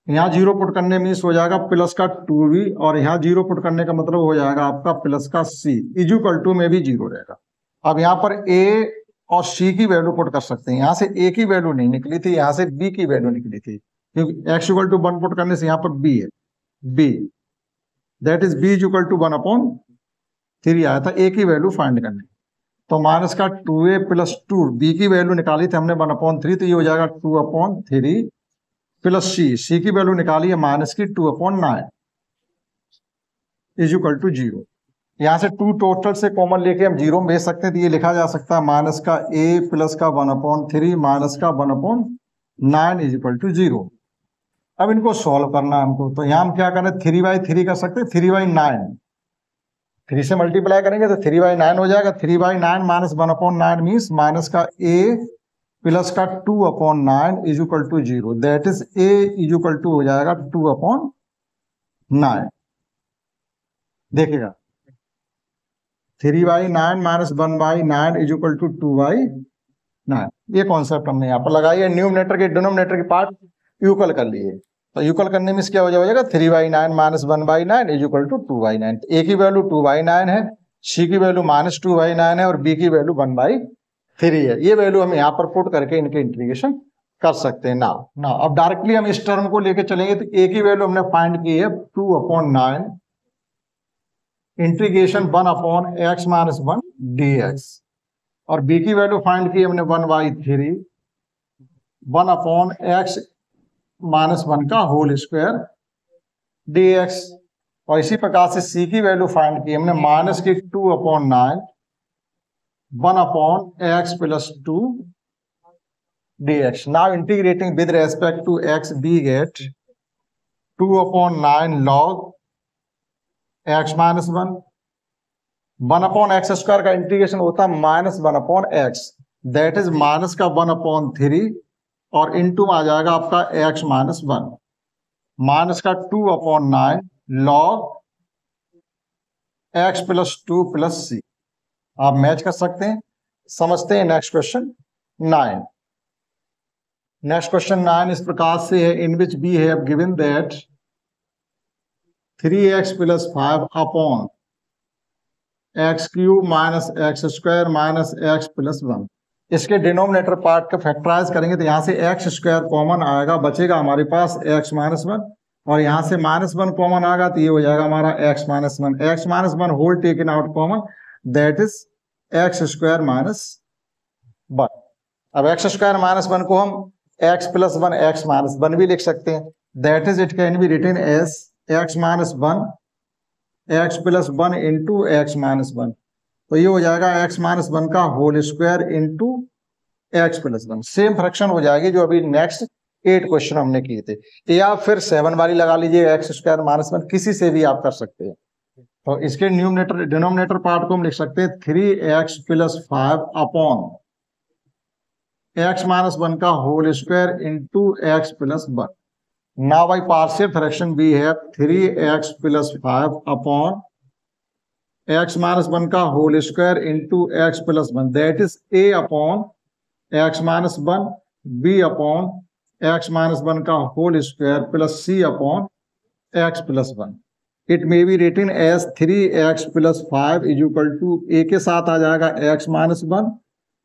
S1: यहाँ 0 पुट करने मीन्स हो जाएगा प्लस का 2b, और यहाँ 0 पुट करने का मतलब हो जाएगा आपका प्लस का c, इज इक्वल टू में भी 0 रहेगा। अब यहाँ पर a और सी की वैल्यू पुट कर सकते हैं। यहाँ से ए की वैल्यू नहीं निकली थी, यहाँ से बी की वैल्यू निकली थी, क्योंकि एक्स इक्वल टू 1 पुट करने से यहाँ पर बी है, b that is b is equal to 1/3 आया था ए की वैल्यू फाइंड करने। तो माइनस का 2a प्लस 2, बी की वैल्यू निकाली थी हमने 1/3, तो ये हो जाएगा 2/3 प्लस सी की वैल्यू निकाली है माइनस की 2/9 इज इक्वल टू 0। यहाँ से 2 टोटल से कॉमन लेके हम 0 में भेज सकते हैं, तो ये लिखा जा सकता है माइनस का a प्लस का 1/3 माइनस का 1/9 इज इक्वल टू 0। अब इनको सॉल्व करना है हमको, तो यहाँ हम क्या करें, 3/3 कर सकते हैं, 3/9, 3 से मल्टीप्लाई करेंगे तो 3/9 हो जाएगा। 3/9 माइनस 1/9 मीन्स माइनस का a प्लस का 2/9 is equal to 0, that is a is equal to हो जाएगा 2/9। देखिएगा 3/9 माइनस 1/9 इज इक्वल टू 2/9। ये कॉन्सेप्ट हमने यहाँ पर लगाई है। न्यूमरेटर के डिनोमिनेटर के पार्ट इक्वल कर लिए, तो इक्वल करने में क्या हो जाएगा, 3/9 माइनस 1/9 इज इक्वल टू 2/9। ए की वैल्यू 2/9 है, सी की वैल्यू माइनस 2/9 है और बी की वैल्यू 1/3 है। ये वैल्यू हम यहाँ पर पुट करके इनके इंटीग्रेशन कर सकते हैं। ना अब डायरेक्टली हम इस टर्म को लेके चलेंगे, तो ए की वैल्यू हमने फाइंड की है 2/9 इंटीग्रेशन 1/x माइनस 1 dx, और बी की वैल्यू फाइंड की हमने 1/3 1/x माइनस 1 का होल स्क्वायर dx, और इसी प्रकार से सी की वैल्यू फाइंड की हमने माइनस की 2/9 1/x plus 2 dx। Now integrating with respect to x we get 2/9 log x minus 1/x square का इंटीग्रेशन होता है minus 1/x, that is minus का 1/3 और इनटू आ जाएगा आपका x माइनस 1 माइनस का 2/9 log x प्लस 2 प्लस सी। आप मैच कर सकते हैं। समझते हैं नेक्स्ट क्वेश्चन 9। नेक्स्ट क्वेश्चन 9 इस प्रकार से है, in which we have given that 3x plus 5 upon X cube minus x square minus X plus 1। इसके डिनोमिनेटर पार्ट का फैक्टराइज करेंगे तो यहाँ से एक्स स्क्वायर कॉमन आएगा, बचेगा हमारे पास एक्स माइनस 1, और यहाँ से माइनस 1 कॉमन आएगा तो ये हो जाएगा हमारा x minus 1। X minus 1 whole taken out common, that is x square minus 1। अब एक्स स्क्वायर माइनस 1 को हम एक्स प्लस 1 एक्स माइनस 1 भी लिख सकते हैं, that is it can be written as x minus 1 x plus 1 into x minus 1। तो ये हो जाएगा एक्स माइनस 1 का whole square into x plus 1। Same fraction हो जाएगी जो अभी नेक्स्ट 8 क्वेश्चन हमने किए थे, या फिर 7 वाली लगा लीजिए, एक्स स्क्वायर माइनस 1 किसी से भी आप कर सकते हैं। तो इसके न्यूमरेटर डिनोमिनेटर पार्ट को हम लिख सकते हैं 3x plus 5 upon x minus 1 का whole square into x plus 1। Now by partial fraction we have 3x plus 5 upon x minus 1 का whole square into x plus 1, that is a upon x minus 1 b upon x minus 1 का whole square plus c upon x plus 1। It may be written as 3x plus 5 is equal to a के साथ आ जाएगा x minus 1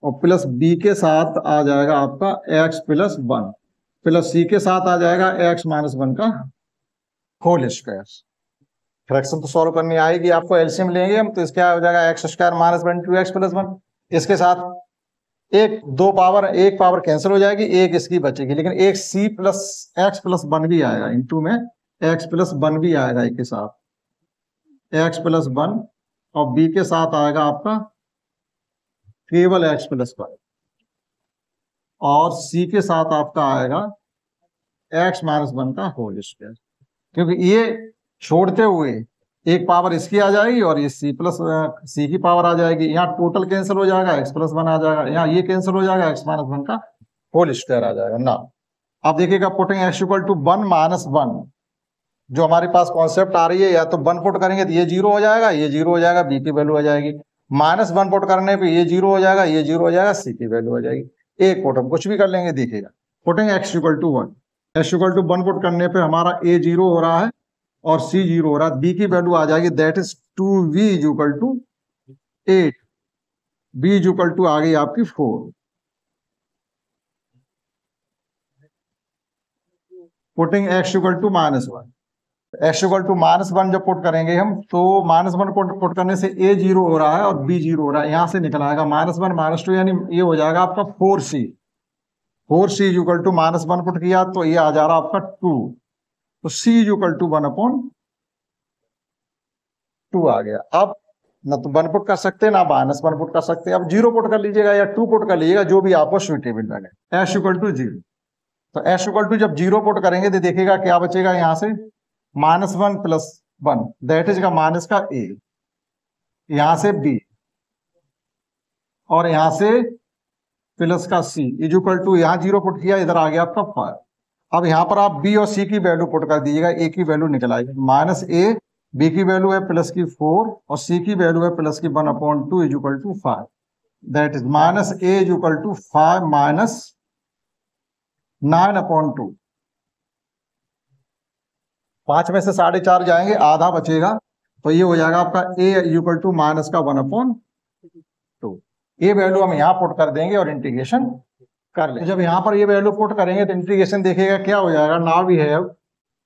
S1: और plus b के साथ आ जाएगा आपका x plus 1 plus सी के साथ आ जाएगा एक्स माइनस 1 का होल स्क्वायर। फ्रैक्शन तो सॉल्व करनी आएगी आपको, एलसीएम लेंगे हम तो इसका हो जाएगा x square minus 1 to x plus 1। इसके साथ एक पावर कैंसिल हो जाएगी, एक इसकी बचेगी, लेकिन एक सी प्लस एक्स प्लस 1 भी आएगा, इंटू में एक्स प्लस 1 भी आएगा एक के साथ एक्स प्लस 1, और बी के साथ आएगा आपका केवल एक्स प्लस 1, और सी के साथ आपका आएगा एक्स माइनस 1 का होल स्क्वायर। क्योंकि ये छोड़ते हुए एक पावर इसकी आ जाएगी और ये सी प्लस सी की पावर आ जाएगी, यहाँ टोटल कैंसिल हो जाएगा, एक्स प्लस 1 आ जाएगा, यहाँ ये कैंसिल हो जाएगा, एक्स माइनस 1 का होल स्क्वायर आ जाएगा ना। आप देखिएगा putting x equal to 1 minus 1, जो हमारे पास कॉन्सेप्ट आ रही है, या तो 1 पुट करेंगे तो ये 0 हो जाएगा, ये 0 हो जाएगा, बी की वैल्यू हो जाएगी, माइनस 1 पुट करने पर ये 0 हो जाएगा, ये 0 हो जाएगा, सी की वैल्यू हो जाएगी। एक पुट हम कुछ भी कर लेंगे, देखिएगा putting x equal to 1, x equal to 1 put करने पे हमारा ए 0 हो रहा है और सी 0 हो रहा है, बी की वैल्यू आ जाएगी that is 2v equal to 8, B is equal to आ गई आपकी 4, putting x equal to -1, x equal to -1 जब पुट करेंगे हम, तो -1 को पुट करने से ए 0 हो रहा है और बी 0 हो रहा है, यहां से निकल आएगा -1 -2, यानी ये हो जाएगा आपका 4c, 4c is equal to -1 put किया तो ये आ जा रहा आपका 2, तो c इज इक्वल टू 1/2 आ गया। अब ना तो 1 पुट कर सकते ना -1 पुट कर सकते, अब 0 पुट कर लीजिएगा या 2 पुट कर लीजिएगा, जो भी आपको सुइटेबल लगे। एक्स इक्वल टू 0, तो एक्स इक्वल टू जब 0 पुट करेंगे तो देखिएगा क्या बचेगा यहाँ से, -1 + 1 दैट इज का माइनस का a, यहां से b और यहां से प्लस का c इज इक्वल टू, यहां 0 पुट किया, इधर आ गया आपका 5। अब यहां पर आप b और c की वैल्यू पुट कर दीजिएगा, a की वैल्यू निकल आएगी -a, b की वैल्यू है प्लस की 4 और c की वैल्यू है प्लस की 1/2 is equal to 5, that is -a is equal to 5 -9/2। 5 में से 4.5 जाएंगे, आधा बचेगा, तो ये हो जाएगा आपका a इक्वल टू -1/2। ये वैल्यू हम यहाँ पुट कर देंगे और इंटीग्रेशन कर लेंगे। जब यहाँ पर ये वैल्यू पुट करेंगे तो इंटीग्रेशन देखिएगा क्या हो जाएगा, नाउ वी हैव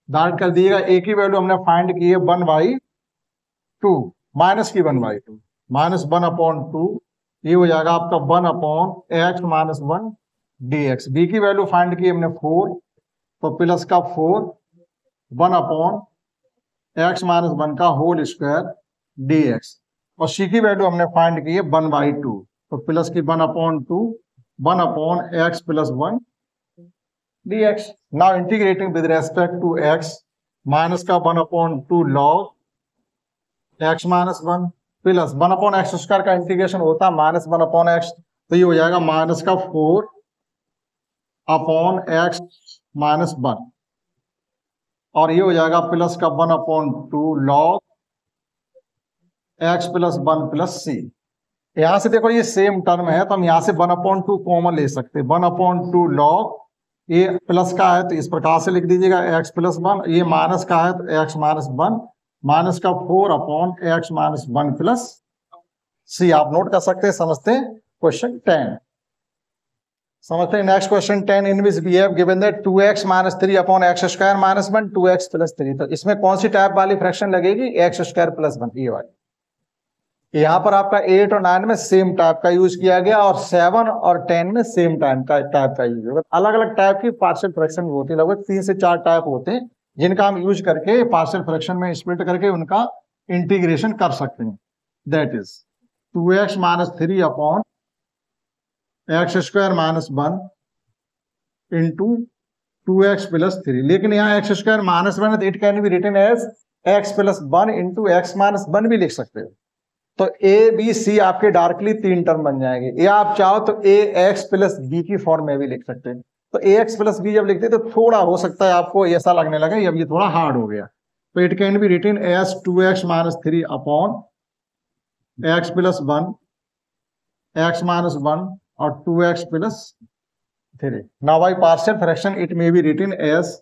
S1: डार्ट कर दिएगा, a की वैल्यू हमने फाइंड की है 1/2, माइनस की 1/2 -1/2, ये हो जाएगा आपका 1/x - 1 dx। b की वैल्यू फाइंड की हमने 4, तो प्लस का 4 1/x - 1 का होल स्क्वायर dx, और c की वैल्यू हमने फाइंड की है 1/2, तो प्लस की 1/2 1/x + 1 dx। Now integrating with respect to x, minus का 1/2 log x - 1 प्लस 1/x² का इंटीग्रेशन होता है -1/x, तो ये हो जाएगा माइनस का 4/x - 1, और ये हो जाएगा प्लस का 1/2 log x + 1 + c। यहां से देखो ये सेम टर्म है, तो हम यहां से 1/2 कॉमन ले सकते हैं, 1/2 log, ये प्लस का है तो इस प्रकार से लिख दीजिएगा x + 1, ये माइनस का है तो x - 1, माइनस का 4/x - 1 + c। आप नोट कर सकते हैं। समझते हैं क्वेश्चन 10, समझते हैं next question 10, in which we have given that 2x - 3/x² - 1 2x + 3, तो इसमें कौन सी टाइप वाली फ्रैक्शन लगेगी, x² + 1, ये वाली। यहाँ पर आपका 8 और 9 में सेम टाइप का यूज किया गया और 7 और 10 में सेम टाइप का यूज होगा। अलग अलग टाइप की पार्शियल फ्रैक्शन होती है, लगभग 3 से 4 टाइप होते हैं जिनका हम यूज करके पार्शियल फ्रैक्शन में स्प्लिट करके उनका इंटीग्रेशन कर सकते हैं। That is 2x - 3/x² - 1 into 2x + 3, लेकिन यहाँ x² - 1 है तो it can be written as x + 1 into x - 1 भी लिख सकते हो। तो a b c आपके डायरेक्टली 3 टर्म बन जाएंगे, या आप चाहो तो ax + b की फॉर्म में भी लिख सकते हैं। तो ax + b जब लिखते हैं तो थोड़ा हो सकता है आपको ऐसा लगने लगे अब ये थोड़ा हार्ड हो गया, तो it can be written as 2x - 3/x + 1 x - 1 और 2x + 3। Now by partial fraction it may be written as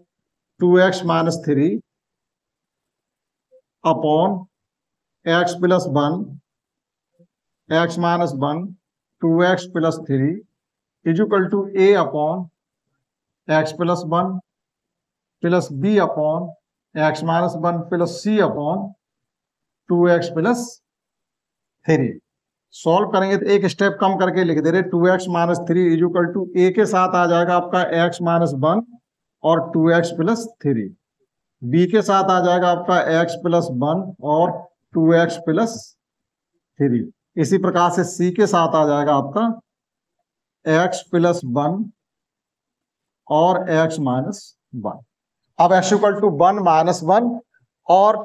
S1: 2x - 3/x + 1 x - 1 2x + 3 is equal to a/x + 1 plus b/x - 1 plus c/2x + 3। Solve करेंगे तो एक step कम करके लिख दे रहे 2x - 3 is equal to a के साथ आ जाएगा आपका x - 1 और 2x + 3, b के साथ आ जाएगा आपका x + 1 और 2x + 3, इसी प्रकार से c के साथ आ जाएगा आपका x + 1 और x - 1। अब x = 1 - 1 और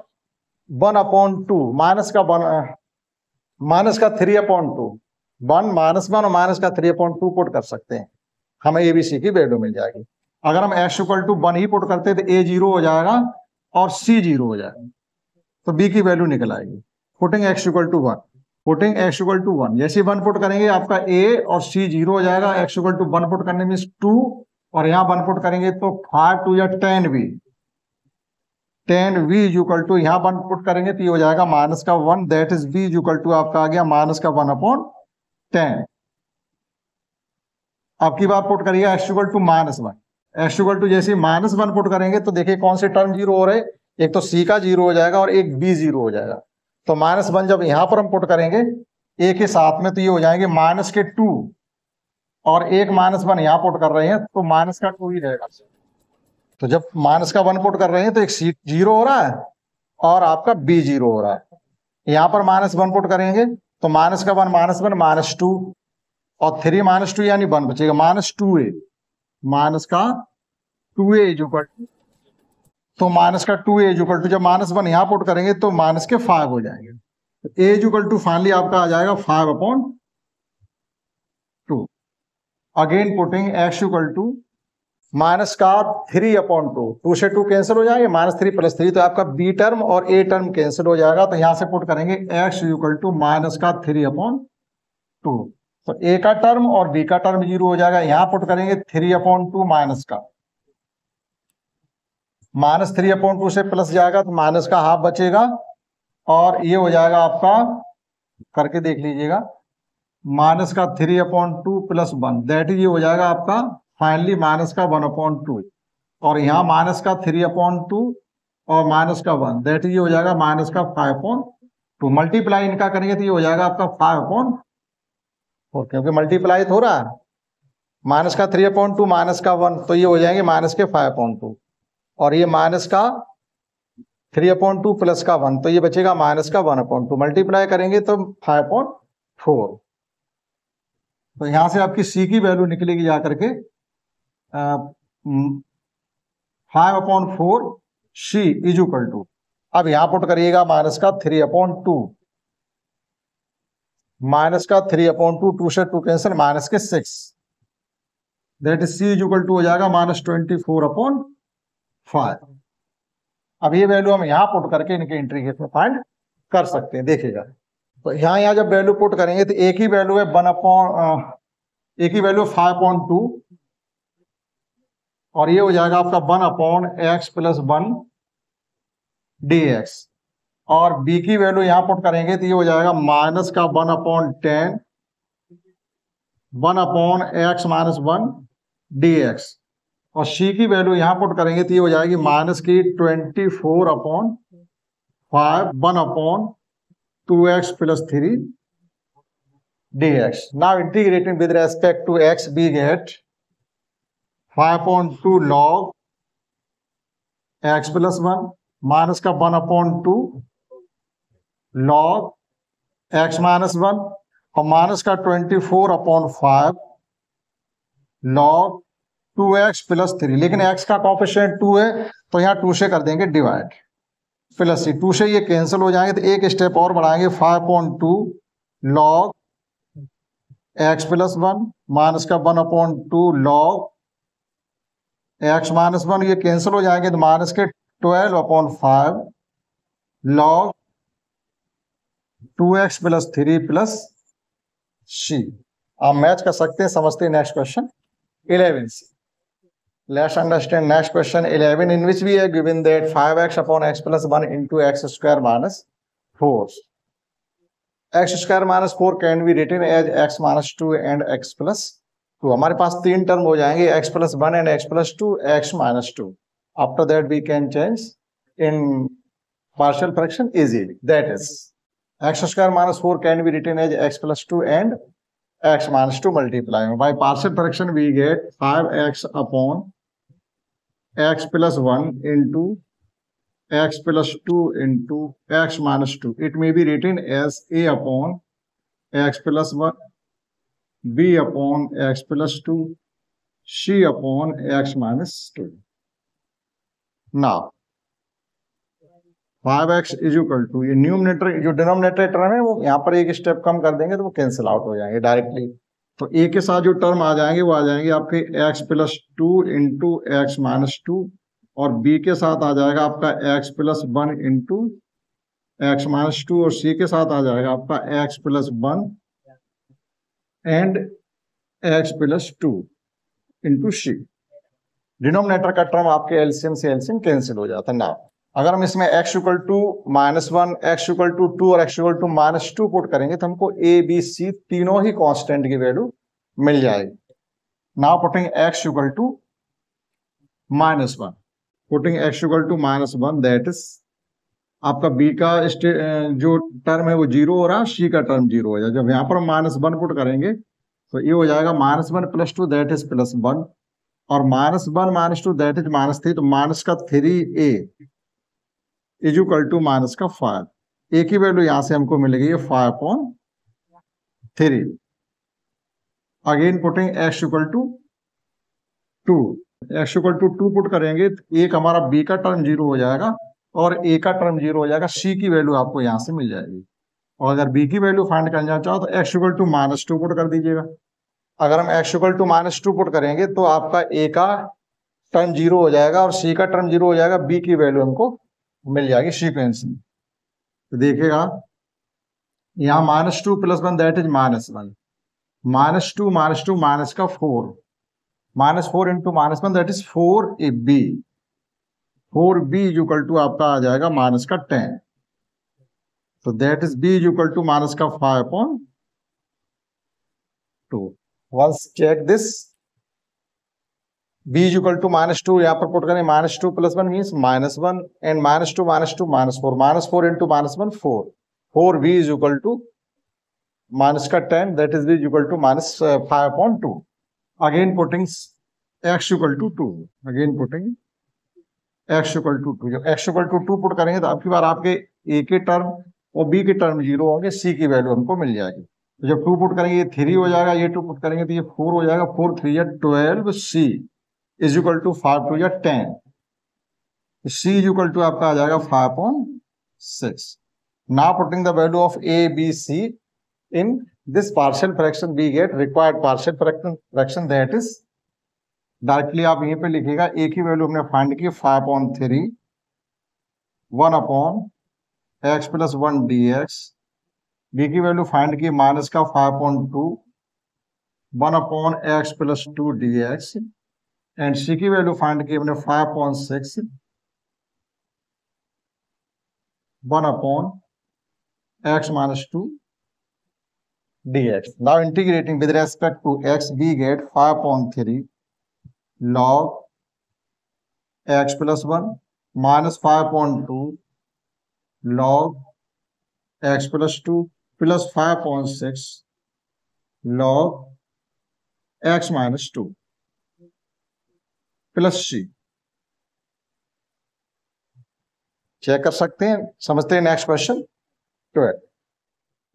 S1: 1/2 माइनस का 3/2, 1 - 1 और माइनस का 3/2 पुट कर सकते हैं, हमें ABC की वैल्यू मिल जाएगी। अगर हम x = 1 ही पुट करते तो a 0 हो जाएगा और c 0 हो जाएगा, तो b की वैल्यू निकल आएगी। पुटिंग x = 1, पुटिंग x = 1, जैसे 1 पुट करेंगे आपका a और c 0 हो जाएगा। x = 1 पुट करने में 2 और यहाँ 1 पुट करेंगे तो 5 2 या 10v, 10v is equal to, यहाँ 1 पुट करेंगे तो ये हो जाएगा -1, that is v is equal to आपका आ गया -1/2 10। अब की बार पुट करिए x equal to -1। x equal to जैसे -1 पुट करेंगे तो देखिए कौन से टर्म जीरो हो रहे, एक तो c का जीरो हो जाएगा और एक b जीरो हो जाएगा। तो -1 जब यहां पर हम पुट करेंगे a के साथ में तो ये हो जाएंगे -2 और एक -1 यहां पुट कर रहे हैं तो -2 ही रहेगा। तो जब -1 पुट कर रहे हैं तो एक c जीरो हो रहा है और आपका b जीरो हो रहा है। यहां पर -1 पुट करेंगे तो -1 -2 और 3 -2 यानी 1 बचेगा -2a। -2a is equal to, तो -2a इज इक्वल टू जब -1 यहां पुट करेंगे तो -5 हो जाएंगे। तो a is equal to finally आपका आ जाएगा 5/2। Again putting x equal to -3/2, 2 से 2 कैंसिल हो जाएंगे, -3 + 3 तो आपका b टर्म और a टर्म कैंसिल हो जाएगा। तो यहां से पुट करेंगे x इक्वल टू -3/2। तो a का टर्म और b का टर्म जीरो हो जाएगा। यहां पुट करेंगे 3/2 माइनस का, -3/2 से प्लस जाएगा तो माइनस का हाफ बचेगा और ये हो जाएगा आपका, करके देख लीजिएगा, -3/2 + 1 दैट इज ये हो जाएगा आपका फाइनली -1/2 और यहाँ -3/2 और -1 दैट इज ये हो जाएगा -5/2। मल्टीप्लाई इनका करेंगे तो ये हो जाएगा आपका 5/4, क्योंकि मल्टीप्लाई हो रहा है -3/2 -1 तो ये हो जाएंगे -5/2 और ये -3/2 + 1 तो ये बचेगा -1/2। मल्टीप्लाई करेंगे तो 5/4। तो यहां से आपकी c की वैल्यू निकलेगी जाकर के 5/4 c इज इक्वल टू, अब यहां पुट करिएगा -3/2, -3/2, 2 से 2 cancel, -6 that is c is equal to हो जाएगा -24/5। अब ये वैल्यू हम यहां पुट करके इनके इंटीग्रेशन फाइंड कर सकते हैं। देखिएगा तो यहां जब वैल्यू पुट करेंगे तो एक ही वैल्यू है 5/2 और ये हो जाएगा आपका 1/x + 1 dx और b की वैल्यू यहां पुट करेंगे तो ये हो जाएगा -1/10 1/x - 1 dx और c की वैल्यू यहां पुट करेंगे तो ये हो जाएगी -24/5 1/2x + 3 dx। Now integrating with respect to x, we get 5/2 log x + 1 -1/2 log x - 1 और -24/5 log 2x + 3। लेकिन x का कोएफिशिएंट 2 है तो यहाँ 2 से कर देंगे डिवाइड, प्लस 2 से ये कैंसिल हो जाएंगे तो एक स्टेप और बढ़ाएंगे 5/2 log x + 1 -1/2 log x - 1 ये कैंसिल हो जाएंगे तो -12/5 log 2x + 3 + c। आप मैच कर सकते हैं, समझते हैं। नेक्स्ट क्वेश्चन 11 से let's understand next question 11 in which we have given that 5x/x + 1 * x² - 4 x² - 4 can be written as x - 2 and x + 2। हमारे पास तीन टर्म हो जाएंगे x + 1 and x + 2 x - 2। After that we can change in partial fraction easily, that is x² - 4 can be written as x + 2 and x - 2 multiply by partial fraction we get 5x upon x + 1 into x + 2 into x - 2. It may be written as a upon x + 1, b upon x + 2, c upon x - 2. Now 5x is equal to, ये numerator जो denominator term है वो यहाँ पर एक step कम कर देंगे तो वो कैंसिल आउट हो जाएंगे डायरेक्टली। तो a के साथ जो टर्म आ जाएंगे वो आ जाएंगे आपके x + 2 इंटू x - 2 और b के साथ आ जाएगा आपका x + 1 इंटू x - 2 और c के साथ आ जाएगा आपका x + 1 and x + 2 into c। Denominator का टर्म आपके एलसीएम से एलसीएम कैंसिल हो जाता है। ना अगर हम इसमें x equal to -1, x equal to 2 और x इक्वल टू -2 पुट करेंगे तो हमको a b c तीनों ही कांस्टेंट की वैल्यू मिल जाएगी। Now putting x equal to -1, putting x equal to -1, that is आपका b का जो टर्म है वो 0 हो रहा है, c का टर्म 0 हो जाएगा। जब यहाँ पर -1 पुट करेंगे तो ये हो जाएगा -1 + 2 दैट इज +1, और -1 - 2 दैट इज -3, तो माइनस का 3a is equal to minus का 5। ए की वैल्यू यहां से हमको मिलेगी 5/3। Again putting x equal to 2, x equal to 2 put करेंगे तो एक हमारा b का टर्म 0 हो जाएगा और a का टर्म 0 हो जाएगा, c की वैल्यू आपको यहां से मिल जाएगी। और अगर b की वैल्यू फाइंड करना चाहो तो x इक्वल टू -2 पुट कर दीजिएगा। अगर हम x इक्वल टू -2 पुट करेंगे तो आपका a का टर्म 0 हो जाएगा और c का टर्म 0 हो जाएगा, b की वैल्यू हमको मिल जाएगी सीक्वेंस में। तो देखिएगा यहाँ -2 + 1 दैट इज -1, -2 - 2 माइनस का 4, -4 into -1 that is 4ab, 4b is equal to आपका आ जाएगा माइनस का 10, तो that is b is equal to minus का 5/2। Once check this, b is equal to -2 यहाँ पर पुट करें, -2 + 1 means -1 and -2 - 2 -4, -4 into -1 4, 4b is equal to minus का 10 that is b is equal to -5/2। Again putting x equal to 2, again putting x equal to 2। जब x equal to 2 put करेंगे तो आपकी बार आपके a के टर्म और b के term 0 होंगे, c की वैल्यू हमको मिल जाएगी। तो जब 2 पुट करेंगे ये 3 हो जाएगा, ये 2 पुट करेंगे तो ये 4 हो जाएगा, 4 3 या 12, c इज इक्वल टू 5 2 या 10, c इज इक्वल टू आपका आ जाएगा 5/6। Now putting the value of a b c in this partial fraction, we get required partial fraction that is, directly आप यहीं पे लिखिएगा a की वैल्यू हमने फाइंड की 5/3, 1/x + 1 dx, b की वैल्यू फाइंड की माइनस का 5/2, 1/x + 2 dx, एंड c की वैल्यू फाइंड की हमने 5/6, 1/x - 2 dx. Now integrating with respect to x, we get 5/3 log x + 1 minus 5/2 log x + 2 plus 5/6 log x - 2 plus c। Check कर सकते हैं, समझते हैं। Next question 12.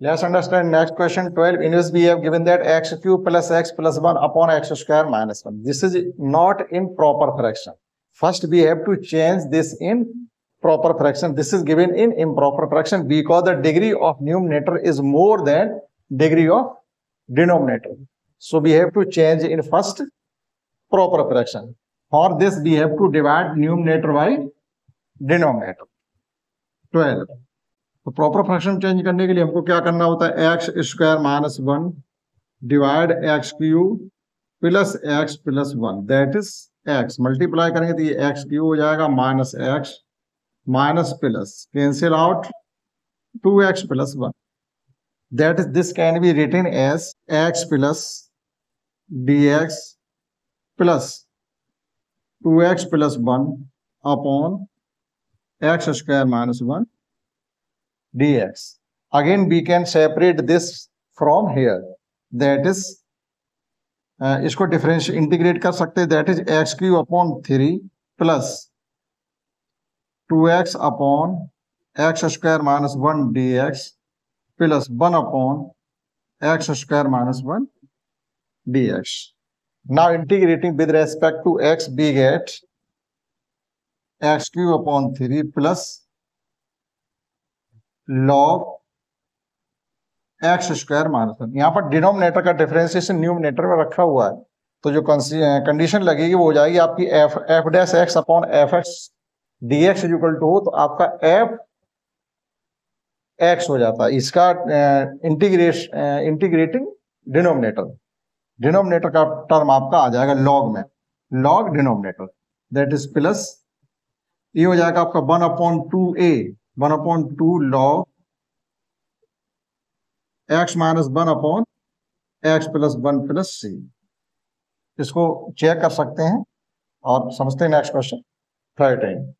S1: Let's understand next question 12. In which we have given that x³ plus x plus 1 upon x² minus 1. This is not in proper fraction. First we have to change this in proper fraction. This is given in improper fraction because the degree of numerator is more than degree of denominator. So we have to change in first proper fraction. For this we have to divide numerator by denominator. 12. तो proper fraction change करने के लिए हमको क्या करना होता है, x² - 1 divide x³ plus x + 1 that is x, multiply करेंगे तो ये x³ हो जाएगा minus x minus plus cancel out 2x + 1 that is, this can be written as x + dx plus 2x + 1 upon x² - 1 dx. Again we can separate this from here, that is इसको differentiate integrate कर सकते हैं, that is x³ plus 2x upon x² - 1 dx plus 1 upon x² - 1 dx. Now integrating with respect to x, we get x³ plus log x² - 1। यहाँ पर denominator का differentiation numerator में रखा हुआ है, तो जो कंडीशन लगेगी वो हो जाएगी आपकी f' upon fx dx is equal to हो, तो आपका f x हो जाता है। इसका इंटीग्रेटिंग डिनोमिनेटर का टर्म आपका आ जाएगा लॉग में, log denominator that is plus ये हो जाएगा आपका 1/2a 1/2 log x minus 1/x plus 1 plus c। इसको चेक कर सकते हैं और समझते हैं next question 13।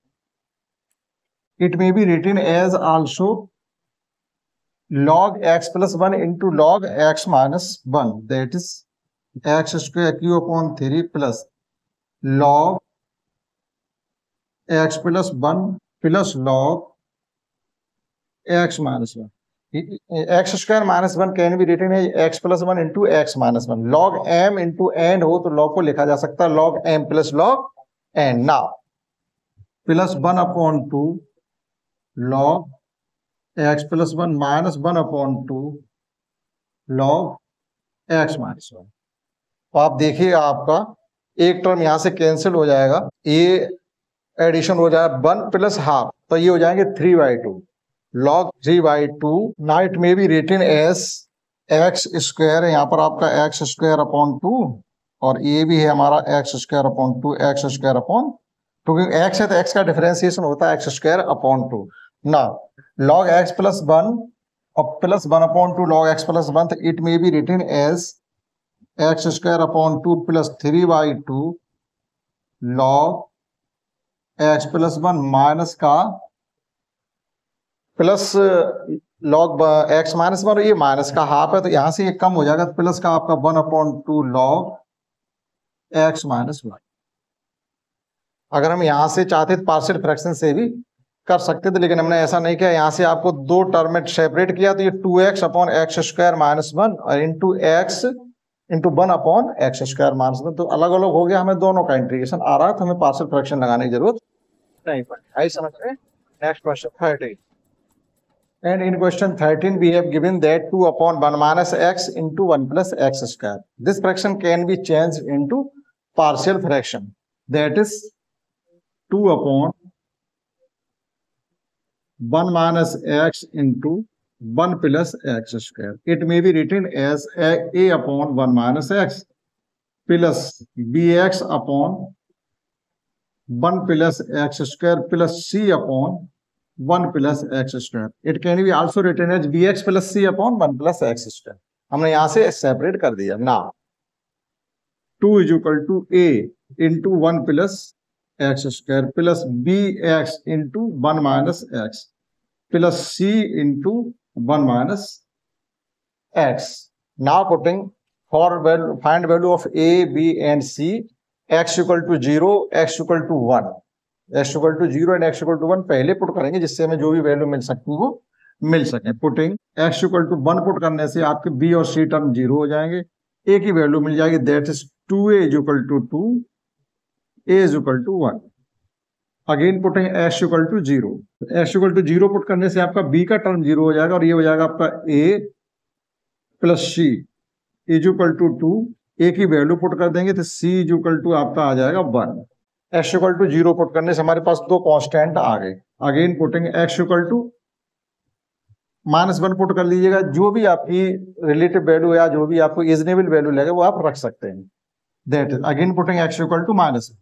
S1: It may be written as also log x plus 1 into log x minus 1, that is x square q upon 3 plus log x plus 1 plus log x minus 1. x square minus 1 can be written as x plus 1 into x minus 1. log m into n हो तो log को लिखा जा सकता है log m plus log n. now plus 1/2 log x plus 1 minus 1/2 log x minus 1. तो आप देखिए आपका एक टर्म यहां से कैंसिल हो जाएगा, ये एडिशन हो जाएगा 1 प्लस हाफ, तो ये हो जाएंगे 3/2 log 3/2. Now it may be written as x square है, यहाँ पर आपका एक्स स्क्वायर अपॉन 2 और ये भी है हमारा x square upon 2 x square upon 2, क्योंकि एक्स है तो एक्स का डिफरेंशिएशन होता है एक्स स्क्वायर अपॉन 2. ना log x plus 1 और plus 1/2 log x plus 1, तो it may be written as x square upon 2 plus 3/2 log x plus 1 minus का प्लस log x माइनस 1 और ये माइनस का हाफ है तो यहां से ये कम हो जाएगा, तो प्लस का आपका 1/2 log x माइनस 1. अगर हम यहां से चाहते तो पार्शियल फ्रैक्शन से भी कर सकते थे, लेकिन हमने ऐसा नहीं किया. यहां से आपको दो टर्म में सेपरेट किया तो ये 2x upon x square minus 1 और into x into 1 upon x square minus 1, तो अलग अलग हो गया. हमें दोनों का इंटीग्रेशन आ रहा है तो हमें पार्शियल फ्रैक्शन लगाने की जरूरत नहीं पड़ी. आई समझ रहे? Next question 13. And in question 13 we have given that 2 upon 1 minus x into 1 plus x square. This fraction can be change into partial fraction, that is 2 upon 1 minus x into 1 plus x square. It may be written as a upon 1 minus x plus bx upon 1 plus x square plus c upon 1 plus x square. It can be also written as bx plus c upon 1 plus x square. हमने यहां से separate कर दिया. Now 2 is equal to a into 1 plus x square plus bx into 1 minus x plus c into 1 minus x. Now putting for value, find value of a, b and c. x equal to 0, x equal to 1. x equal to 0 and x equal to 1 पहले put करेंगे जिससे हमें जो भी value मिल सकती है वो मिल सके. Putting x equal to 1 put करने से आपके b और c टर्म 0 हो जाएंगे, a की वैल्यू मिल जाएगी, that is 2a is equal to 2, a is equal to 1. Again putting x equal to 0. x equal to 0 put करने से आपका b का टर्म 0 हो जाएगा और ये हो जाएगा आपका a plus c is equal to 2. a की वैल्यू पुट कर देंगे तो c इज इक्वल टू आपका आ जाएगा 1. x इक्वल टू 0 पुट करने से हमारे पास दो कांस्टेंट आ गए. Again putting x equal to -1 put कर लीजिएगा, जो भी आपकी रिलेटिव वैल्यू या जो भी आपको रीजनेबल वैल्यू लगे वो आप रख सकते हैं. That is again putting x equal to -1.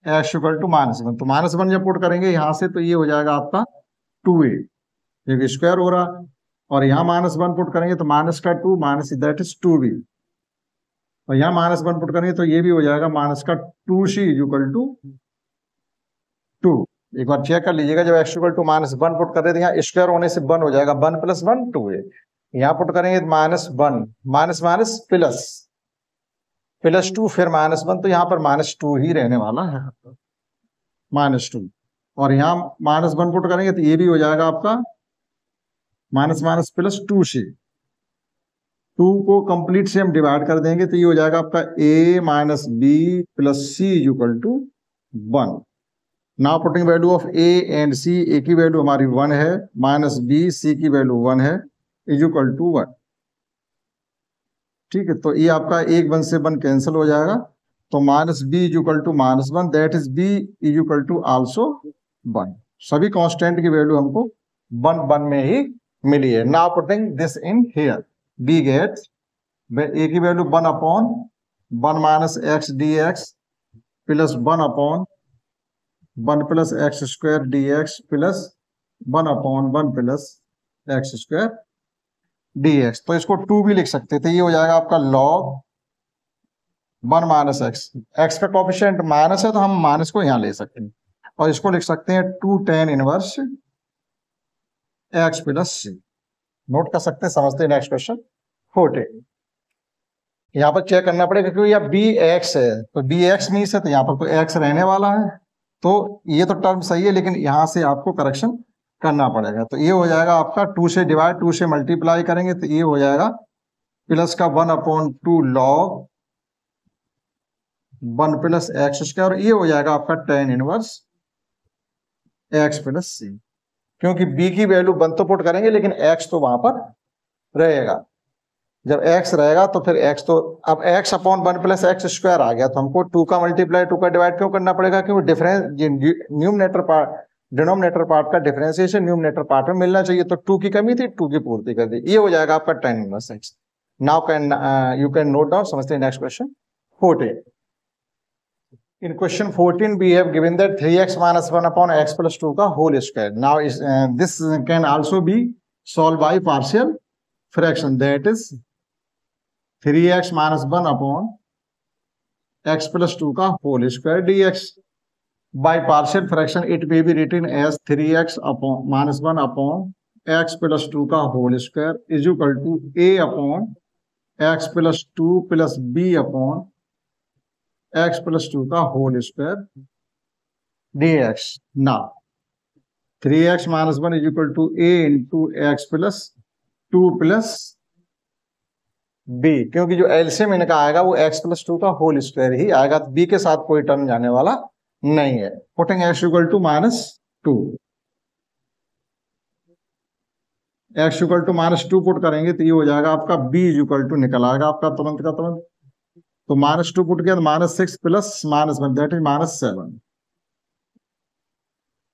S1: x equal to -1, तो -1 जब पुट करेंगे यहां से तो ये हो जाएगा आपका 2a, एक स्क्वायर हो रहा, और यहाँ -1 पुट करेंगे तो माइनस का 2 माइनस दैट इज 2b, और यहाँ -1 पुट करेंगे तो ये भी हो जाएगा माइनस का 2c इज इक्वल टू 2. एक बार चेक कर लीजिएगा, जब x इक्वल टू -1 पुट कर रहे थे यहाँ स्क्वायर होने से 1 हो जाएगा, 1 + 1 2a. यहाँ पुट करेंगे -1 माइनस प्लस 2 फिर -1, तो यहाँ पर -2 ही रहने वाला है, -2. और यहाँ -1 पुट करेंगे तो ये भी हो जाएगा आपका माइनस प्लस 2c. 2 को कंप्लीट से हम डिवाइड कर देंगे तो ये हो जाएगा आपका a minus b plus c is equal to 1. Now putting value of a and c, a की वैल्यू हमारी 1 है, माइनस बी, सी की वैल्यू 1 है, इज इक्वल टू 1. ठीक है, तो ये आपका 1 1 से 1 कैंसिल हो जाएगा, तो minus b is equal to -1, that is b is equal to also 1. सभी कांस्टेंट की वैल्यू हमको 1 1 में ही मिली है. Now putting this in here, we get a की वैल्यू 1 upon 1 minus x d x plus 1/1 plus x square d x plus 1/1 plus x square d x. तो इसको 2 भी लिख सकते थे, ये हो जाएगा आपका log 1 माइनस एक्स। एक्स का कोफिशिएंट माइनस है तो हम माइनस को यहां ले सकते हैं, और इसको लिख सकते हैं 2 tan इनवर्स एक्स प्लस सी। नोट कर सकते हैं, समझते हैं। Next question 14। यहाँ पर चेक करना पड़ेगा क्योंकि यह बी एक्स है, तो बी एक्स मीन्स है तो यहाँ पर तो एक्स रहने वाला है, तो ये तो टर्म सही है, लेकिन यहाँ से आपको करेक्शन करना पड़ेगा। तो ये हो जाएगा आपका 2 से डिवाइड, 2 से मल्टीप्लाई करेंगे तो ये हो जाएगा प्लस का 1/2 log 1 प्लस एक्स स्क्वायर, ये हो जाएगा आपका tan इनवर्स एक्स प्लस सी। क्योंकि b की वैल्यू 1 तो पुट करेंगे, लेकिन x तो वहां पर रहेगा। जब x रहेगा तो फिर x तो, अब x/1 प्लस एक्स स्क्वायर आ गया, तो हमको 2 का मल्टीप्लाई 2 का डिवाइड क्यों करना पड़ेगा? क्योंकि difference numerator part denominator part का डिफरेंशिएशन न्यूमरेटर पार्ट में मिलना चाहिए, तो 2 की कमी थी, 2 की पूर्ति कर दी। ये हो जाएगा आपका tan inverse x. Now can you can note down. समझते हैं next question 14। In question 14, we have given that 3x minus 1/x plus 2 का whole square. Now, this can also be solved by partial fraction. That is 3x minus 1/x plus 2 का whole square dx. By partial fraction, it may be written as 3x minus 1/x plus 2 का whole square is equal to a/x plus 2 plus b/x plus 2 का whole square dx. ना 3x minus 1 is equal to a into x plus 2 plus b, क्योंकि जो LCM इनका आएगा वो x plus 2 का whole square ही आएगा, तो b के साथ कोई टर्म जाने वाला नहीं है। Putting x equal to -2, x equal to -2 put करेंगे तो ये हो जाएगा आपका b इक्वल टू निकल आएगा आपका तुरंत का तुरंत। तो -2 पुट किया तो -6 प्लस -1 दैट इज -7।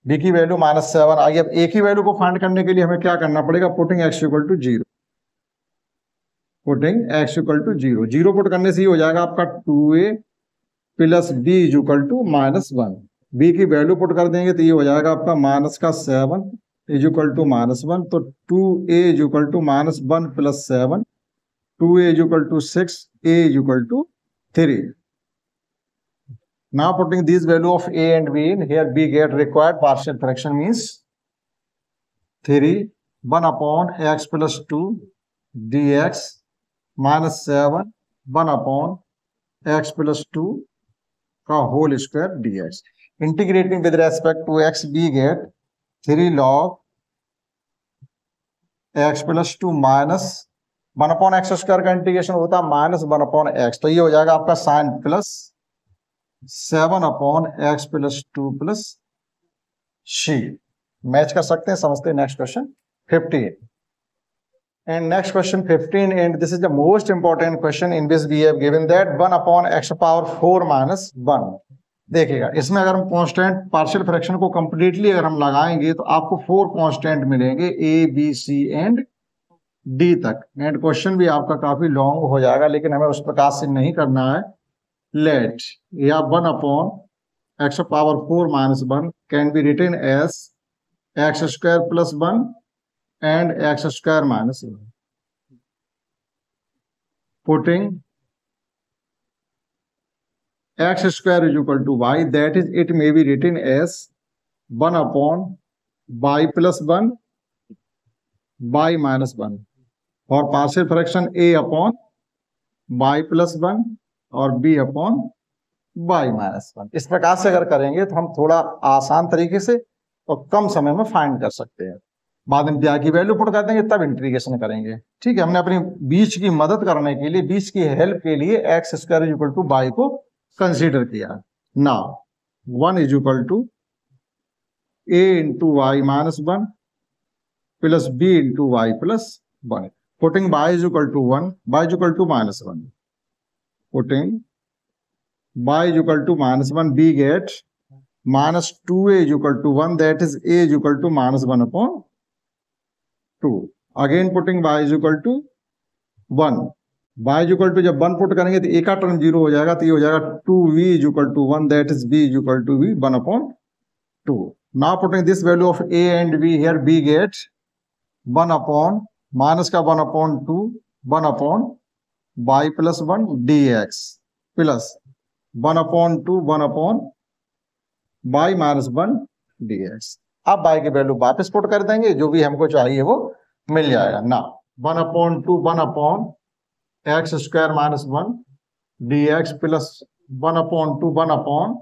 S1: बी की वैल्यू -7 आई। अब ए की वैल्यू को फाइंड करने के लिए हमें क्या करना पड़ेगा? Putting x equal to 0, putting x equal to 0। 0 put करने से ही हो जाएगा आपका 2a plus b equal to -1। B की वैल्यू पुट कर देंगे तो ये हो जाएगा आपका -7 इज इक्वल टू -1। तो 2a equal to -1 plus 7, 2a equal to 6, a equal to 3. Now putting these value of a and b in here, b get required partial fraction means 3 1/x plus 2 dx minus 7 1/x plus 2 का whole square dx. Integrating with respect to x, b get 3 log x plus 2 minus 1/x square का integration होता है -1/x, तो ये हो जाएगा आपका sine plus 7/x plus 2 plus C. Match कर सकते हैं, समझते हैं। Next question 15 and next question 15 and this is the most important question in which we have given that 1/x power 4 minus 1। देखिएगा, इसमें अगर हम कांस्टेंट पार्शियल फ्रैक्शन को कंप्लीटली अगर हम लगाएंगे तो आपको 4 कांस्टेंट मिलेंगे, ए बी सी एंड डी तक। एंड क्वेश्चन भी आपका काफी लॉन्ग हो जाएगा, लेकिन हमें उस प्रकार से नहीं करना है। लेट या 1/x power 4 minus 1 can be written as x square plus 1 and x square minus 1। Putting x square is equal to y, that is it may be written as 1/y plus 1 y minus 1 और partial fraction a/y plus 1 और b/y minus 1। इस प्रकार से अगर करेंगे तो हम थोड़ा आसान तरीके से और कम समय में फाइंड कर सकते हैं। बाद में की वैल्यू पुट कर देंगे, तब इंटीग्रेशन करेंगे। ठीक है, हमने अपनी बीच की मदद करने के लिए, बीच की हेल्प के लिए x square is equal to y को कंसीडर किया। Now 1 is equal to a into y minus 1 plus b into y plus 1। Putting y is equal to 1, y is equal to -1. Putting y is equal to -1, b get -2a is equal to 1, that is a is equal to -1/2. Again putting y is equal to 1, y is equal to जब 1 put करेंगे तो ए का term 0 हो जाएगा, तो ये हो जाएगा 2v is equal to 1, that is b is equal to v 1/2. Now putting this value of a and b here, b get 1 upon minus का 1/2 1 upon y plus 1 dx plus 1/2 1 upon y minus 1 dx. अब y की वैल्यू वापस put कर देंगे, जो भी हमको चाहिए वो मिल जाएगा ना. 1/2 1 upon x square minus 1 dx plus 1/2 1 upon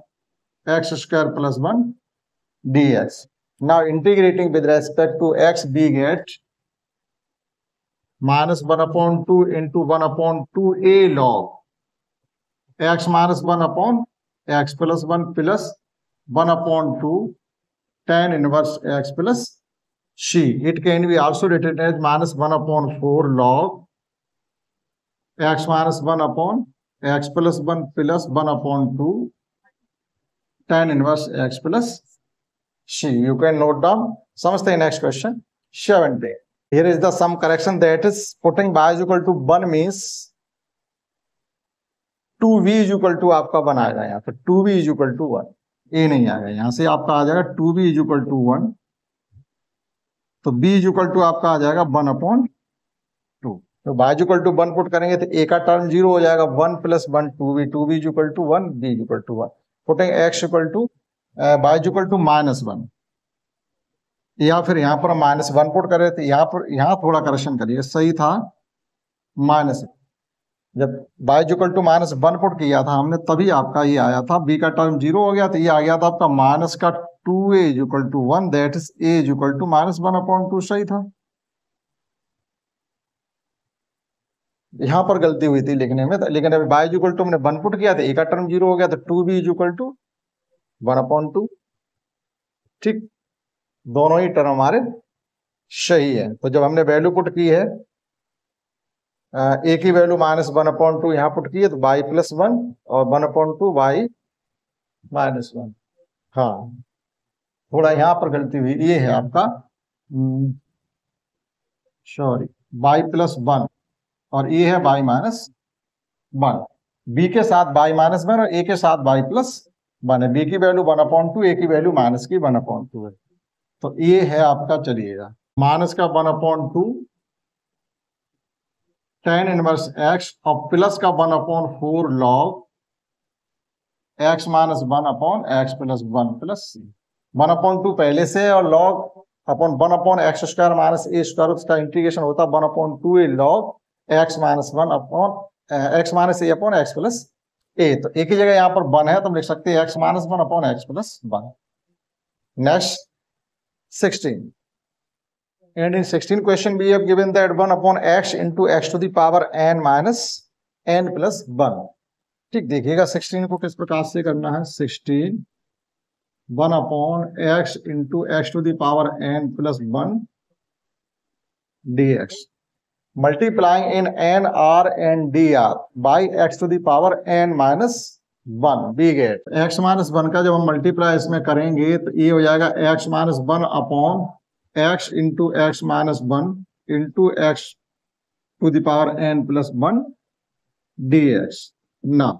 S1: x square plus 1 dx. Now integrating with respect to x, we get minus 1/2 into 1/2 a log x minus 1 upon x plus 1 plus 1/2 tan inverse x plus c. It can be also written as minus 1/4 log x minus 1 upon x plus 1 plus 1/2 tan inverse x plus c. You can note down. समझते हैं next question 70. Here is the sum correction, that is putting y is equal to 1 means 2v is equal to आपका 1 आएगा यहाँ पे, 2v is equal to 1, a नहीं आएगा, यहाँ से आपका आ जाएगा 2v is equal to 1, तो b is equal to आपका आ जाएगा 1/2. तो y is equal to 1 put करेंगे तो a का टर्म 0 हो जाएगा, 1 plus 1 2v is equal to 1, b is equal to 1. Putting x equal to y is equal to -1, या फिर यहाँ पर -1 पुट करे तो यहाँ थोड़ा करेक्शन करिए, सही था माइनस. जब y is equal to -1 put किया था हमने तभी आपका ये आया था, b का टर्म 0 हो गया, तो ये आ गया था आपका माइनस का 2a is equal to 1, that is a is equal to -1/2. सही था. यहाँ पर गलती हुई थी लिखने में, लेकिन अभी y is equal to हमने 1 पुट किया था, a का टर्म 0 हो गया, तो 2b is equal to 1/2. ठीक, दोनों ही टर्म हमारे सही है. तो जब हमने वैल्यू पुट की है, ए की वैल्यू -1/2 यहाँ पुट की है, तो y प्लस 1 और 1/2 y -1. हाँ, थोड़ा यहाँ पर गलती हुई, ये है आपका सॉरी y प्लस 1 और ये है y -1. b के साथ y -1 और a के साथ y प्लस 1 है. b की वैल्यू 1/2, a की वैल्यू -1/2 है. तो ये है आपका, चलिएगा माइनस का 1/2 tan इनवर्स x और प्लस का 1/4 log x minus 1/x plus 1 plus c. 1/2 पहले से है और log upon 1/x square minus a square, उसका इंटीग्रेशन होता है 1/2 a log x minus 1 upon x minus a upon x plus a. तो एक ही जगह यहाँ पर 1 है तो हम लिख सकते हैं x minus 1 upon x plus 1. Next 16. And in 16 question we have given that 1/x into x to the power n minus n plus 1. ठीक, देखिएगा 16 को किस प्रकार से करना है. 16 1/x into x to the power n plus 1 dx multiplying in n r and dr by x to the power n minus 1. we get x minus 1 का जब हम मल्टीप्लाई इसमें करेंगे तो ये हो जाएगा x minus 1 upon x into x minus 1 into x to the power n plus 1 dx. Now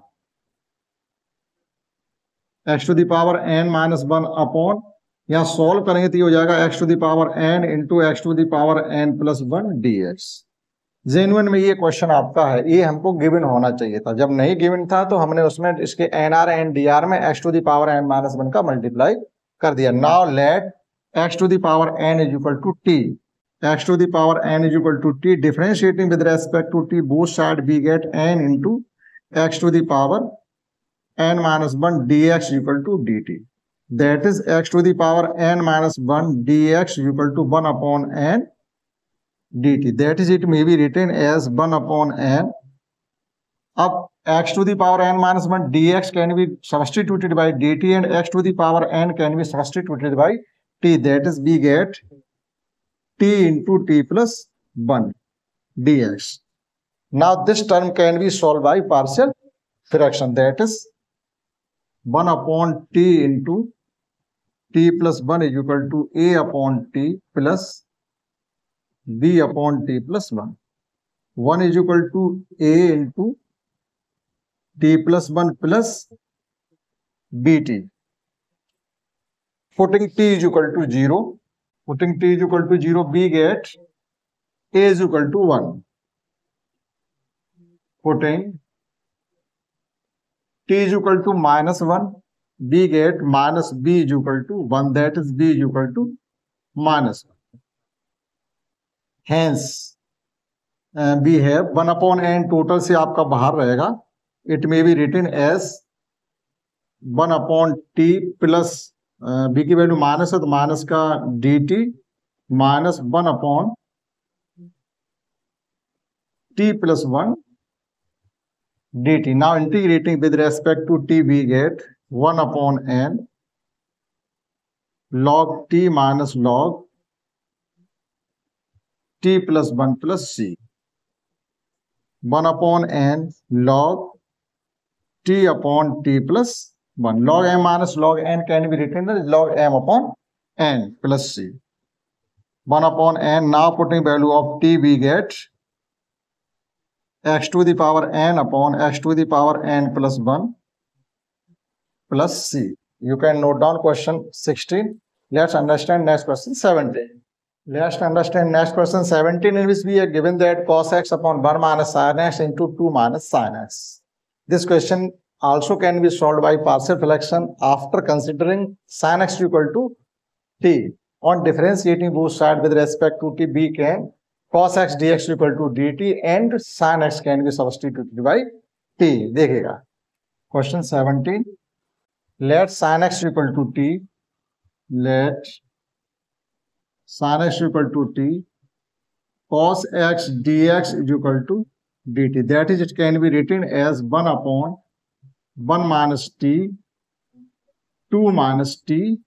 S1: x to the power n minus 1 upon, यहाँ सॉल्व करेंगे तो ये हो जाएगा x to the power n into x to the power n plus 1 dx. Genuine में ये question आपका है, ये हमको गिवन होना चाहिए था. जब नहीं गिवन था तो हमने उसमें इसके nr and dr में x to the power n minus 1 का मल्टीप्लाई कर दिया. Now late x to the power n is equal to t. x to the power n is equal to t. Differentiating with respect to t, both sides we get n into x to the power n minus 1 dx equal to dt. That is x to the power n minus 1 dx equal to 1 upon n dt. That is, it may be written as 1 upon n. Up x to the power n minus 1 dx can be substituted by dt and x to the power n can be substituted by t. That is, we get t into t plus 1 dx. Now this term can be solved by partial fraction. That is 1 upon t into t plus 1 is equal to a upon t plus b upon t plus 1. 1 is equal to a into t plus 1 plus bt. Putting t is equal to 0, putting t is equal to 0, we get a is equal to 1. Putting t is equal to minus 1, we get minus b is equal to 1, that is b is equal to minus 1. Hence we have 1 upon n, total से आपका बाहर रहेगा. It may be written as 1 upon t plus b की value minus है तो minus का dt minus 1 upon t plus 1 dt. Now integrating with respect to t, we get 1 upon n log t minus log t plus 1 plus c. 1 upon n log t upon t plus 1. Log m minus log n can be written as log m upon n plus c. 1 upon n. Now putting value of t, we get x to the power n upon x to the power n plus 1 plus c. You can note down question 16. Let's understand next question 17. Let's understand next question 17, in which we are given that cos x upon 1 minus sin x into 2 minus sin x. This question also can be solved by partial fraction after considering sin x equal to t. On differentiating both sides with respect to t, we can cos x dx equal to dt and sin x can be substituted by t. देखिएगा question 17. Let sin x equal to t, let sin x equal to t, cos x dx is equal to dt. That is, it can be written as 1 upon 1 minus t 2 minus t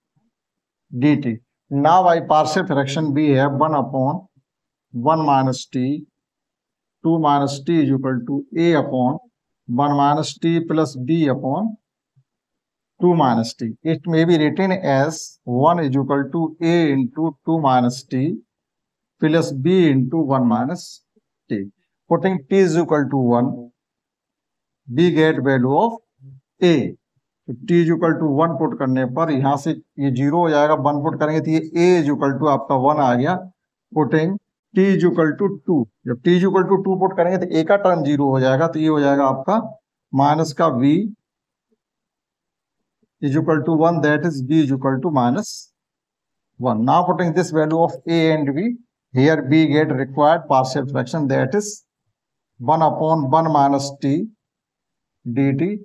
S1: dt. Now by partial fraction we have 1 upon 1 minus t 2 minus t is equal to a upon 1 minus t plus b upon 2 minus t. It may be written as 1 is equal to a into 2 minus t plus b into 1 minus t. Putting t is equal to 1, we get value of a. तो t is equal to 1 put करने पर यहाँ से ये 0 हो जाएगा, 1 put करेंगे तो ये a is equal to आपका 1 आ गया. Putting t is equal to 2, जब t is equal to 2 put करेंगे तो a का टर्म 0 हो जाएगा, तो ये हो जाएगा आपका माइनस का v is equal to 1, that is b is equal to minus 1. Now putting this value of a and b, here we get required partial fraction, that is 1 upon 1 minus t dt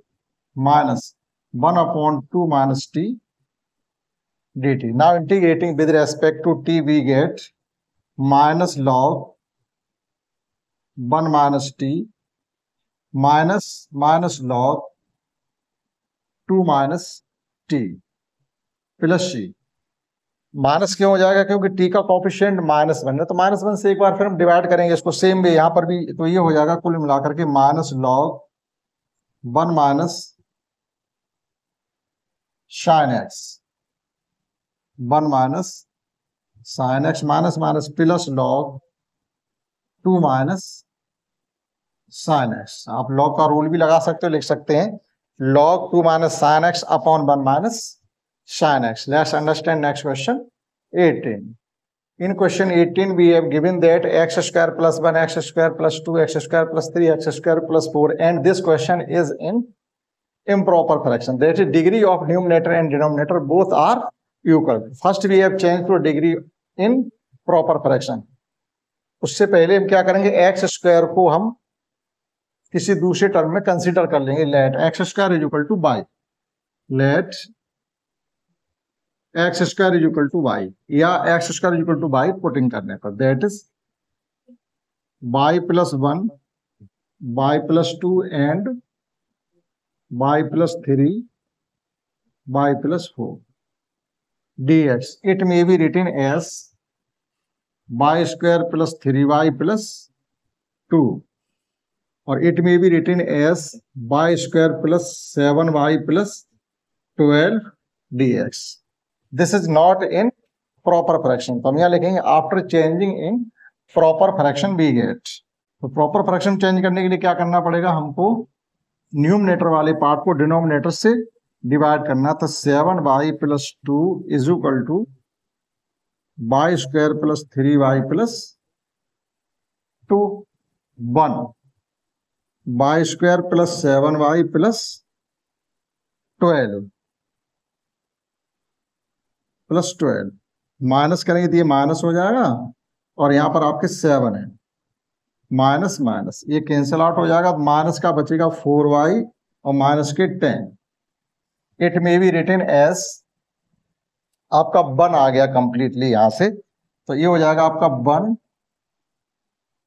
S1: minus 1 upon 2 minus t dt. Now integrating with respect to t, we get minus log 1 minus t minus log 2 minus t plus c. Minus क्यों हो जाएगा? क्योंकि t का coefficient -1 है, तो -1 से एक बार फिर हम डिवाइड करेंगे इसको. सेम वे यहाँ पर भी, तो ये हो जाएगा कुल मिलाकर के minus log 1 minus sine x 1 minus sine x minus minus plus log 2 minus sine x. आप लॉग का रूल भी लगा सकते हो, लिख सकते हैं log 2 minus sin x upon 1 minus sin x. Let's understand next question 18. In question 18, we have given that x square plus 1, x square plus 2, x square plus 3, x square plus 4, and this question is in improper fraction. That is, degree of numerator and denominator both are equal. First we have changed to degree in proper fraction. उससे पहले हम क्या करेंगे, x square को हम किसी दूसरे term में कंसीडर कर लेंगे. Let x square is equal to Y, let x square is equal to Y, या X square is equal to Y putting करने पर, that is Y plus 1, Y plus 2 and Y plus 3, Y plus 4 dx. It may be written as Y square plus 3y plus 2, और it may be written as Y square plus 7y plus 12 dx. This is not in proper fraction, तो हम यहाँ लिखेंगे after changing in proper fraction we get तो proper fraction change करने के लिए क्या करना पड़ेगा हमको, न्यूमरेटर वाले पार्ट को डिनोमिनेटर से डिवाइड करना। तो 7y + 2 is equal to y² + 3y + 2 1 y² + 7y + 12 minus करेंगे तो ये माइनस हो जाएगा, और यहां पर आपके 7 है, माइनस माइनस ये कैंसिल आउट हो जाएगा, माइनस का बचेगा 4y और माइनस के 10। It may be written as, आपका 1 आ गया कंप्लीटली यहां से, तो ये हो जाएगा आपका 1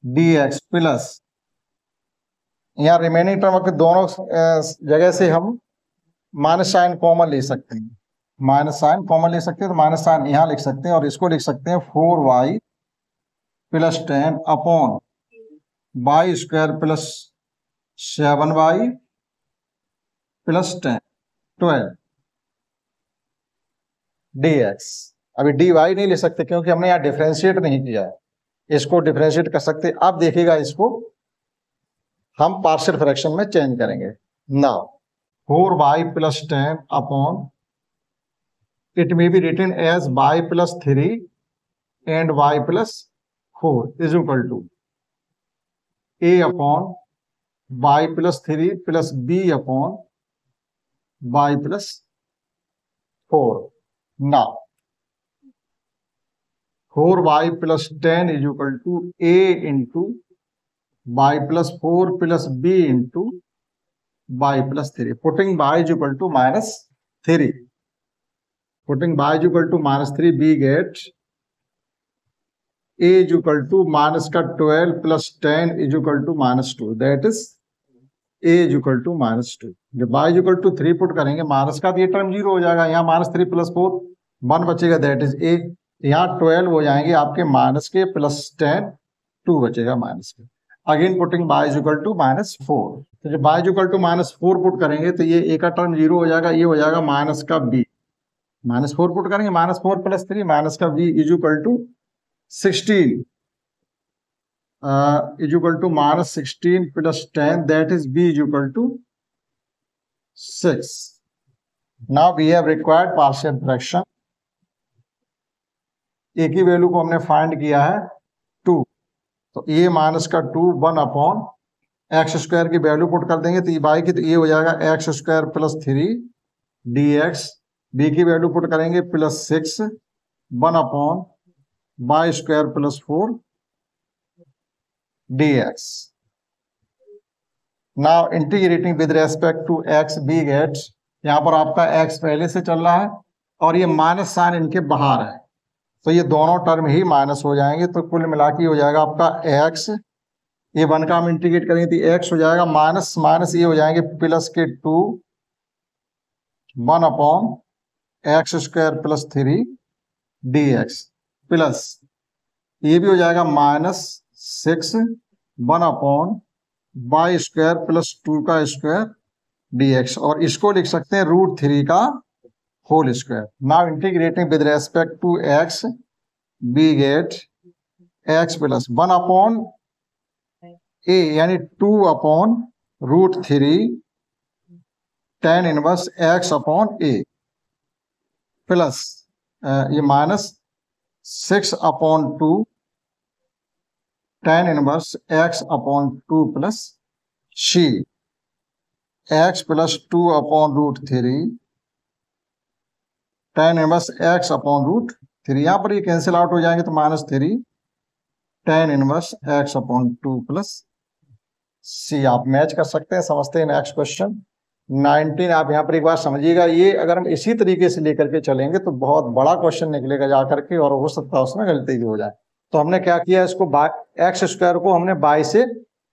S1: dx प्लस, यहाँ रिमेनिंग टर्म के दोनों जगह से हम माइनस साइन कॉमन ले सकते हैं, माइनस साइन कॉमन ले सकते हैं, तो माइनस साइन यहाँ लिख सकते हैं और इसको लिख सकते हैं 4y + 10 upon y² + 7y + 10 12 dx। अभी dy नहीं ले सकते क्योंकि हमने यहाँ डिफरेंशिएट नहीं किया है, इसको डिफरेंशिएट कर सकते। अब देखिएगा इसको हम पार्शियल फ्रैक्शन में चेंज करेंगे। Now 4y + 10 upon, it may be written as y + 3 and y + 4 is equal to a upon y + 3 + b upon y + 4। Now 4y + 10 is equal to a into y + 4 + b into y + 3, putting y is equal to -3, putting y is equal to -3, b get a is equal to -12 + 10 is equal to -2, that is a is equal to -2। जब y is equal to 3 put करेंगे minus का, तो ये term 0 हो जाएगा, यहाँ -3 + 4 1 बचेगा, that is a। यहाँ 12 हो जाएंगे आपके माइनस के, +10 2 बचेगा माइनस के। Again putting y is equal to -4, तो जब y is equal to -4 put करेंगे तो ये a का टर्म 0 हो जाएगा, ये हो जाएगा माइनस का b, -4 पुट करेंगे, -4 + 3 माइनस का b is equal to 16 is equal to -16 + 10, that is b is equal to 6. Now we have required partial fraction। a की वैल्यू को हमने फाइंड किया है 2, तो a माइनस का 2 1 अपॉन x² की वैल्यू पुट कर देंगे, तो ये y की, तो ये हो जाएगा x² + 3 dx, b की वैल्यू पुट करेंगे +6 1 upon y² + 4 dx। Now integrating with respect to x, b gets, यहाँ पर आपका x पहले से चल रहा है और ये माइनस साइन इनके बाहर है, तो ये दोनों टर्म ही माइनस हो जाएंगे, तो कुल मिला के हो जाएगा आपका x, ये 1 का हम इंटीग्रेट करेंगे तो x हो जाएगा माइनस माइनस, ये हो जाएंगे प्लस के 2 1 अपॉन x² + 3 dx, प्लस ये भी हो जाएगा -6 1 अपॉन y² + 2 का स्क्वायर dx, और इसको लिख सकते हैं √3 का whole square. Now integrating with respect to x, b get x + 1 upon a यानी 2 upon √3 tan inverse x upon a, plus ये -6 upon 2 tan inverse x upon 2 plus c, x + 2 upon √3 tan inverse x upon √3, यहाँ पर ये cancel out हो जाएंगे, तो -3 tan inverse x upon 2 plus c। आप match कर सकते हैं। समझते हैं नेक्स्ट क्वेश्चन 19। आप यहाँ पर एक बार समझिएगा, ये अगर हम इसी तरीके से लेकर के चलेंगे तो बहुत बड़ा क्वेश्चन निकलेगा जाकर के, और हो सकता है उसमें गलती भी हो जाए। तो हमने क्या किया, इसको x² को हमने y से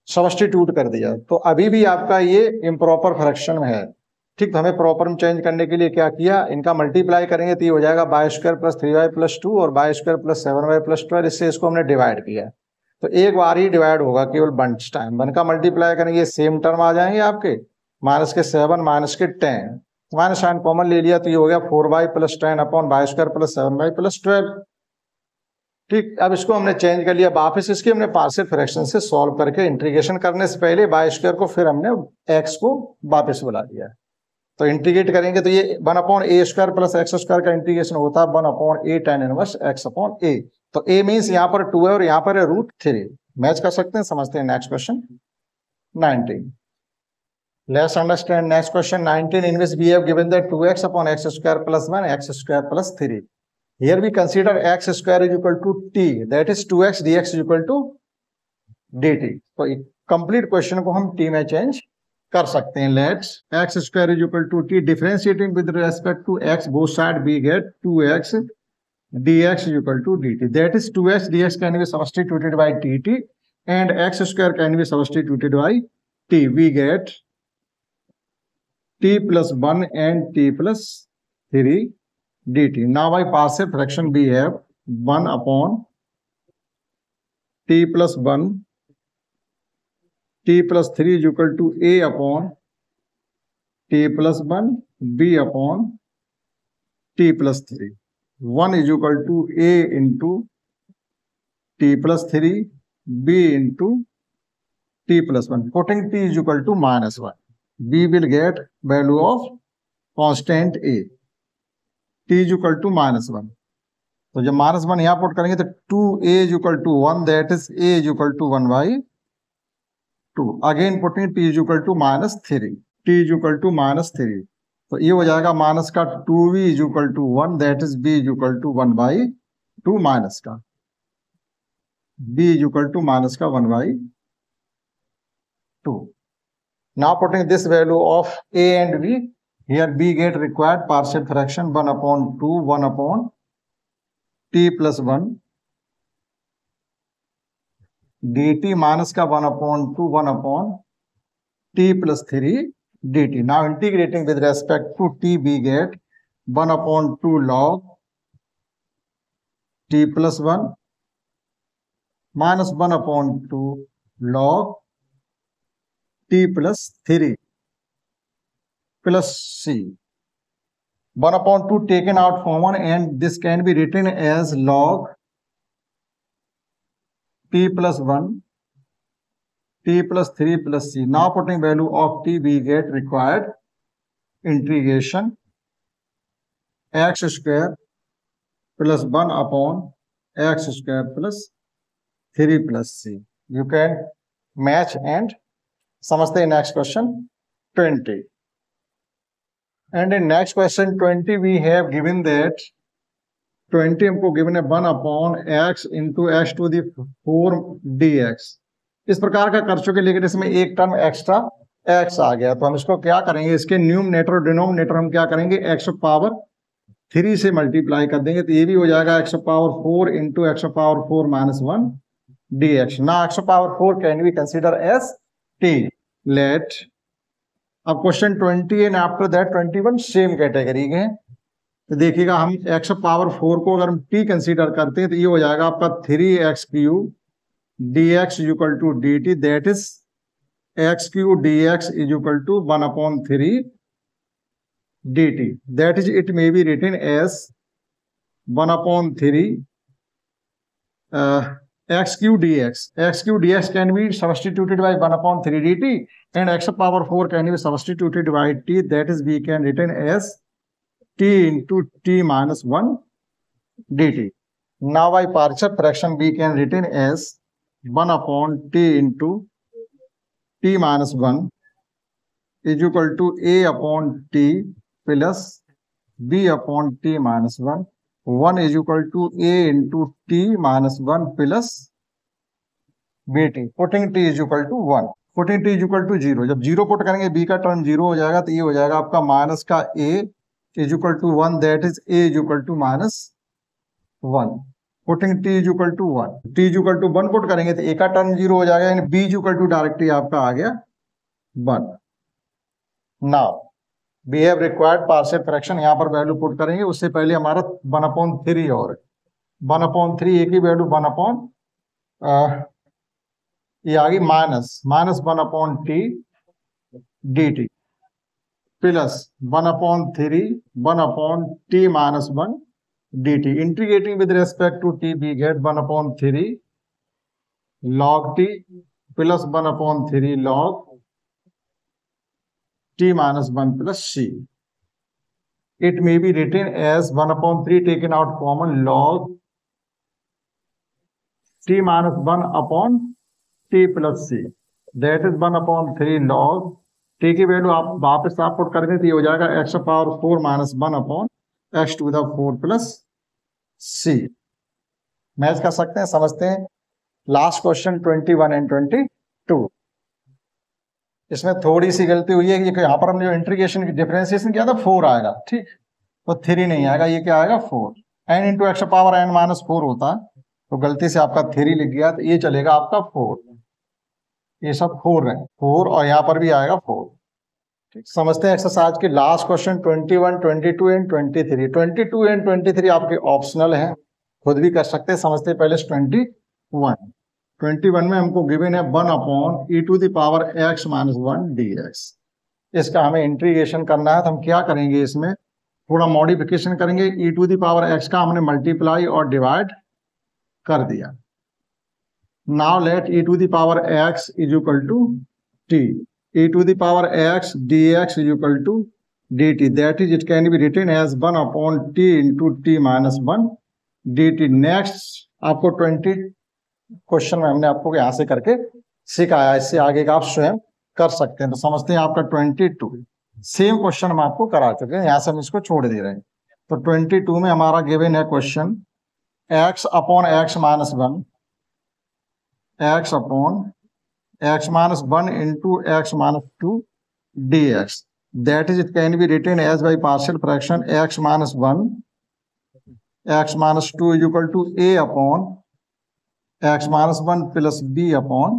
S1: सब्स्टिट्यूट कर दिया, तो अभी भी आपका ये इम्प्रॉपर फ्रैक्शन में है, ठीक। तो हमें प्रॉपर में चेंज करने के लिए क्या किया, इनका मल्टीप्लाई करेंगे तो ये हो जाएगा y² + 3y + 2 और y² + 7y + 12, इससे इसको हमने डिवाइड किया, तो एक बार ही डिवाइड होगा केवल बंच टाइम। 1 का मल्टीप्लाई करेंगे सेम टर्म आ जाएंगे आपके, -7 -10, माइनस साइन कॉमन ले लिया तो ये हो गया 4y + 10 अपॉन y² + 7y + 12। ठीक, अब इसको हमने चेंज कर लिया वापस, इसकी हमने पार्शियल फ्रैक्शन से सॉल्व करके इंटीग्रेशन करने से पहले बाय स्क्वायर को फिर हमने एक्स को वापस बुला दिया। तो इंटीग्रेट करेंगे तो ये 1/a² प्लस एक्स स्क्वायर का इंटीग्रेशन होता है 1/a tan इनवर्स x/a। तो a मीन्स यहाँ पर 2 है और यहाँ पर है √3। मैच कर सकते हैं, समझते हैं next question 19। Let's understand next question 19, in which we have given that 2x/x² plus 1 x² plus 3. Here we consider x square is equal to t, that is 2x dx is equal to dt. तो complete question को हम t में change कर सकते हैं। Let's x square is equal to t, differentiating with respect to x both side we get 2x dx is equal to dt, that is 2x dx can be substituted by dt and x square can be substituted by t. We get t plus 1 and t plus 3 dt. Now by partial fraction we have 1 upon t plus 1, t plus 3 is equal to a upon t plus 1, b upon t plus 3. 1 is equal to a into t plus 3, b into t plus 1. Putting t is equal to -1. We will get value of constant a. t is equal to -1. तो जब -1 यहाँ put करेंगे तो 2a is equal to 1, that is a is equal to 1/2. Again putting t is equal to -3. t is equal to -3. तो ये हो जाएगा minus का 2b is equal to 1, that is b is equal to 1/2 minus का b is equal to minus का 1/2. Now putting this value of a and b, here b get required partial fraction 1/2, 1 upon t plus 1 dt minus का 1/2, 1 upon t plus 3 dt. Now integrating with respect to t, we get 1/2 log t plus 1 minus 1/2 log t plus 3 plus c. 1/2 taken out common and this can be written as log t plus 1 t plus 3 plus c. Now putting value of t, we get required integration x square plus 1 upon x square plus 3 plus c. You can match and समझते हैं next question 20. And in next question 20 we have given that 20 हमको given है 1/x into x to the 4 dx. इस प्रकार का कर चुके, लेकिन इसमें एक टर्म एक्स्ट्रा x आ गया, तो हम इसको क्या करेंगे, इसके न्यूमरेटर और डिनोमिनेटर हम क्या करेंगे x⁻³ से मल्टीप्लाई कर देंगे, तो ये भी हो जाएगा x⁻4 into x⁻4 - 1 dx. ना x⁻4 can be considered as t. Let अब question 20 and after that 21 same category के हैं। तो देखिएगा हम x⁻4 को अगर हम t कंसीडर करते हैं तो ये हो जाएगा आपका 3x³ dx is equal to dt, that is x³ dx is equal to 1/3 dt. That is it may be written as 1/3 x³ dx. x³ dx can be substituted by 1/3 dt and x⁻4 can be substituted by t, that is we can written as t into t minus 1 dt. Now by partial fraction we can written as 1/t into t minus 1 is equal to a/t plus b/t minus 1. 1 is equal to a into t minus 1 plus bt. Putting t is equal to 1. Putting t is equal to 0. जब 0 put करेंगे b का term 0 हो जाएगा, तो ये हो जाएगा आपका माइनस का a is equal to 1, that is a is equal to -1. Putting t is equal to 1. t is equal to 1 put करेंगे तो a का टर्म 0 हो जाएगा, यानी b is equal to directly आपका आ गया 1. Now we have required partial fraction, यहाँ पर वैल्यू पुट करेंगे, उससे पहले हमारा 1/3 और 1/3 एक ही वैल्यू 1/, ये आ गई -1/t dt plus 1/3 1/t minus 1 dt. Integrating with respect to t we get 1/3 log t plus 1/3 log t minus 1 plus c. It may be written as 1/3 taken out common log t minus 1 upon t plus c. That is 1/3 log t की value आप वापस आप put करेंगे तो ये हो जाएगा x power 4 minus 1 upon x to the 4 plus c. Match कर सकते हैं, समझते हैं. Last question 21 and 22. इसमें थोड़ी सी गलती हुई है कि यहाँ पर हमने जो इंटीग्रेशन की डिफरेंशिएशन किया था 4 आएगा, ठीक, तो 3 नहीं आएगा, ये क्या आएगा 4. n into x power n minus 4 होता, तो गलती से आपका 3 लिख गया, तो ये चलेगा आपका 4. ये सब 4 है, 4 और यहाँ पर भी आएगा 4. ठीक, समझते हैं एक्सरसाइज के लास्ट क्वेश्चन 21, 22 एंड 23. 22 एंड 23 आपके ऑप्शनल हैं, खुद भी कर सकते हैं. समझते हैं पहले 21 में हमको गिवन है 1/e⁻x माइनस 1 dx. इसका हमें इंटीग्रेशन करना है, तो हम क्या करेंगे, इसमें थोड़ा मॉडिफिकेशन करेंगे. e⁻x का हमने मल्टीप्लाई और डिवाइड कर दिया. Now let e⁻x is equal to t. e⁻x dx is equal to dt. That is it can be written as 1/t into t minus 1 dt. Next आपको 20 क्वेश्चन में हमने आपको यहाँ से करके सिखाया, इससे आगे का आप स्वयं कर सकते हैं. तो समझते हैं आपका 22 सेम क्वेश्चन हम आपको करा चुके हैं, यहाँ से हम इसको छोड़ दे रहे हैं. तो 22 में हमारा गिवन है question x upon x minus 1, x upon x minus 1 into x minus 2 dx. That is it can be written as by partial fraction x minus 1 x minus 2 is equal to a upon x minus 1 plus b upon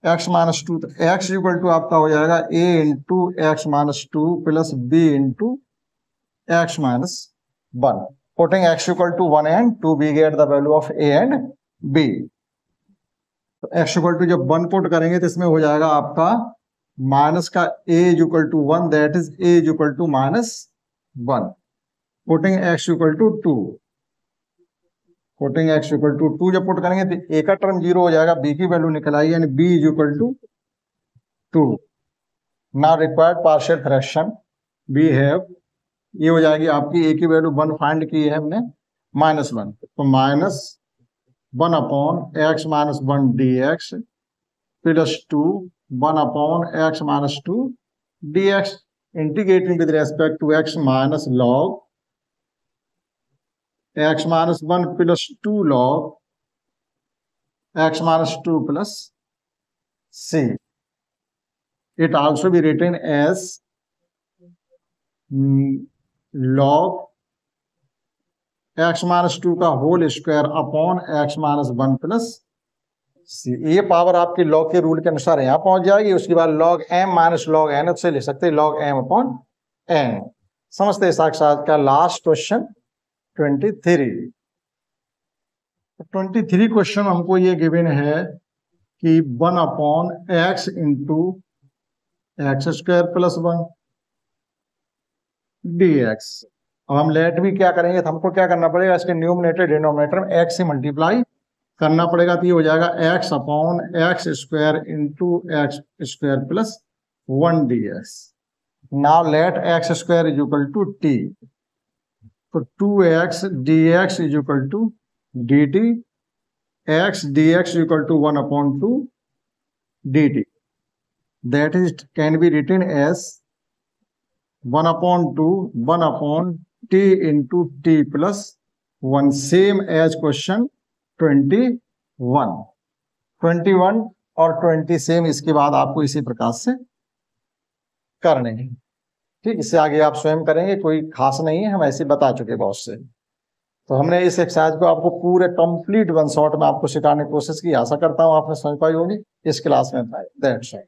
S1: x minus 2. तो x equal to आपका हो जाएगा a into x minus 2 plus b into x minus 1. Putting x equal to 1 and 2 we get the value of a and b. तो x equal to जब 1 put करेंगे तो इसमें हो जाएगा आपका माइनस का a equal to 1, that is a equal to minus 1. Putting x equal to 2. Putting x equal to 2 जब पुट करेंगे तो a का टर्म 0 हो जाएगा, b की वैल्यू निकल आई, यानी b is equal to 2. Now required partial fraction we have, ये हो जाएगी आपकी a की वैल्यू 1 फाइंड की है हमने, माइनस 1. तो minus 1 upon x minus 1 dx plus 2 1 upon x minus 2 dx. Integrating with respect to x minus log x minus 1 plus 2 log x minus 2 plus c. It also be written as log x minus 2 का whole square upon x minus 1 plus c. ये power आपकी log के rule के अनुसार यहाँ पहुंच जाएगी. उसके बाद log m minus log n, उससे ले सकते हैं log m अपॉन n. समझते हैं साक्षात का लास्ट क्वेश्चन 23. 23 क्वेश्चन हमको ये गिवन है कि 1 upon x into x square plus 1 dx. अब हम लेट भी क्या करेंगे, तो हमको क्या करना पड़ेगा, इसके न्यूमरेटर डिनोमिनेटर में x से मल्टीप्लाई करना पड़ेगा. तो ये हो जाएगा x upon x square into x square plus 1 dx. Now let x square is equal to t. तो 2x dx is equal to dt. x dx equal to 1 upon 2 dt. That is can be written as 1 upon 2 1 upon t into t plus 1, same as question 21. 21 और 20 same, इसके बाद आपको इसी प्रकार से करने हैं. ठीक, इससे आगे आप स्वयं करेंगे, कोई खास नहीं है, हम ऐसे बता चुके बहुत से. तो हमने इस एक्सरसाइज को आपको पूरे कंप्लीट 1 शॉट में आपको सिखाने की कोशिश की. आशा करता हूँ आपने समझ पाई होगी. इस क्लास में दैट्स ऑल.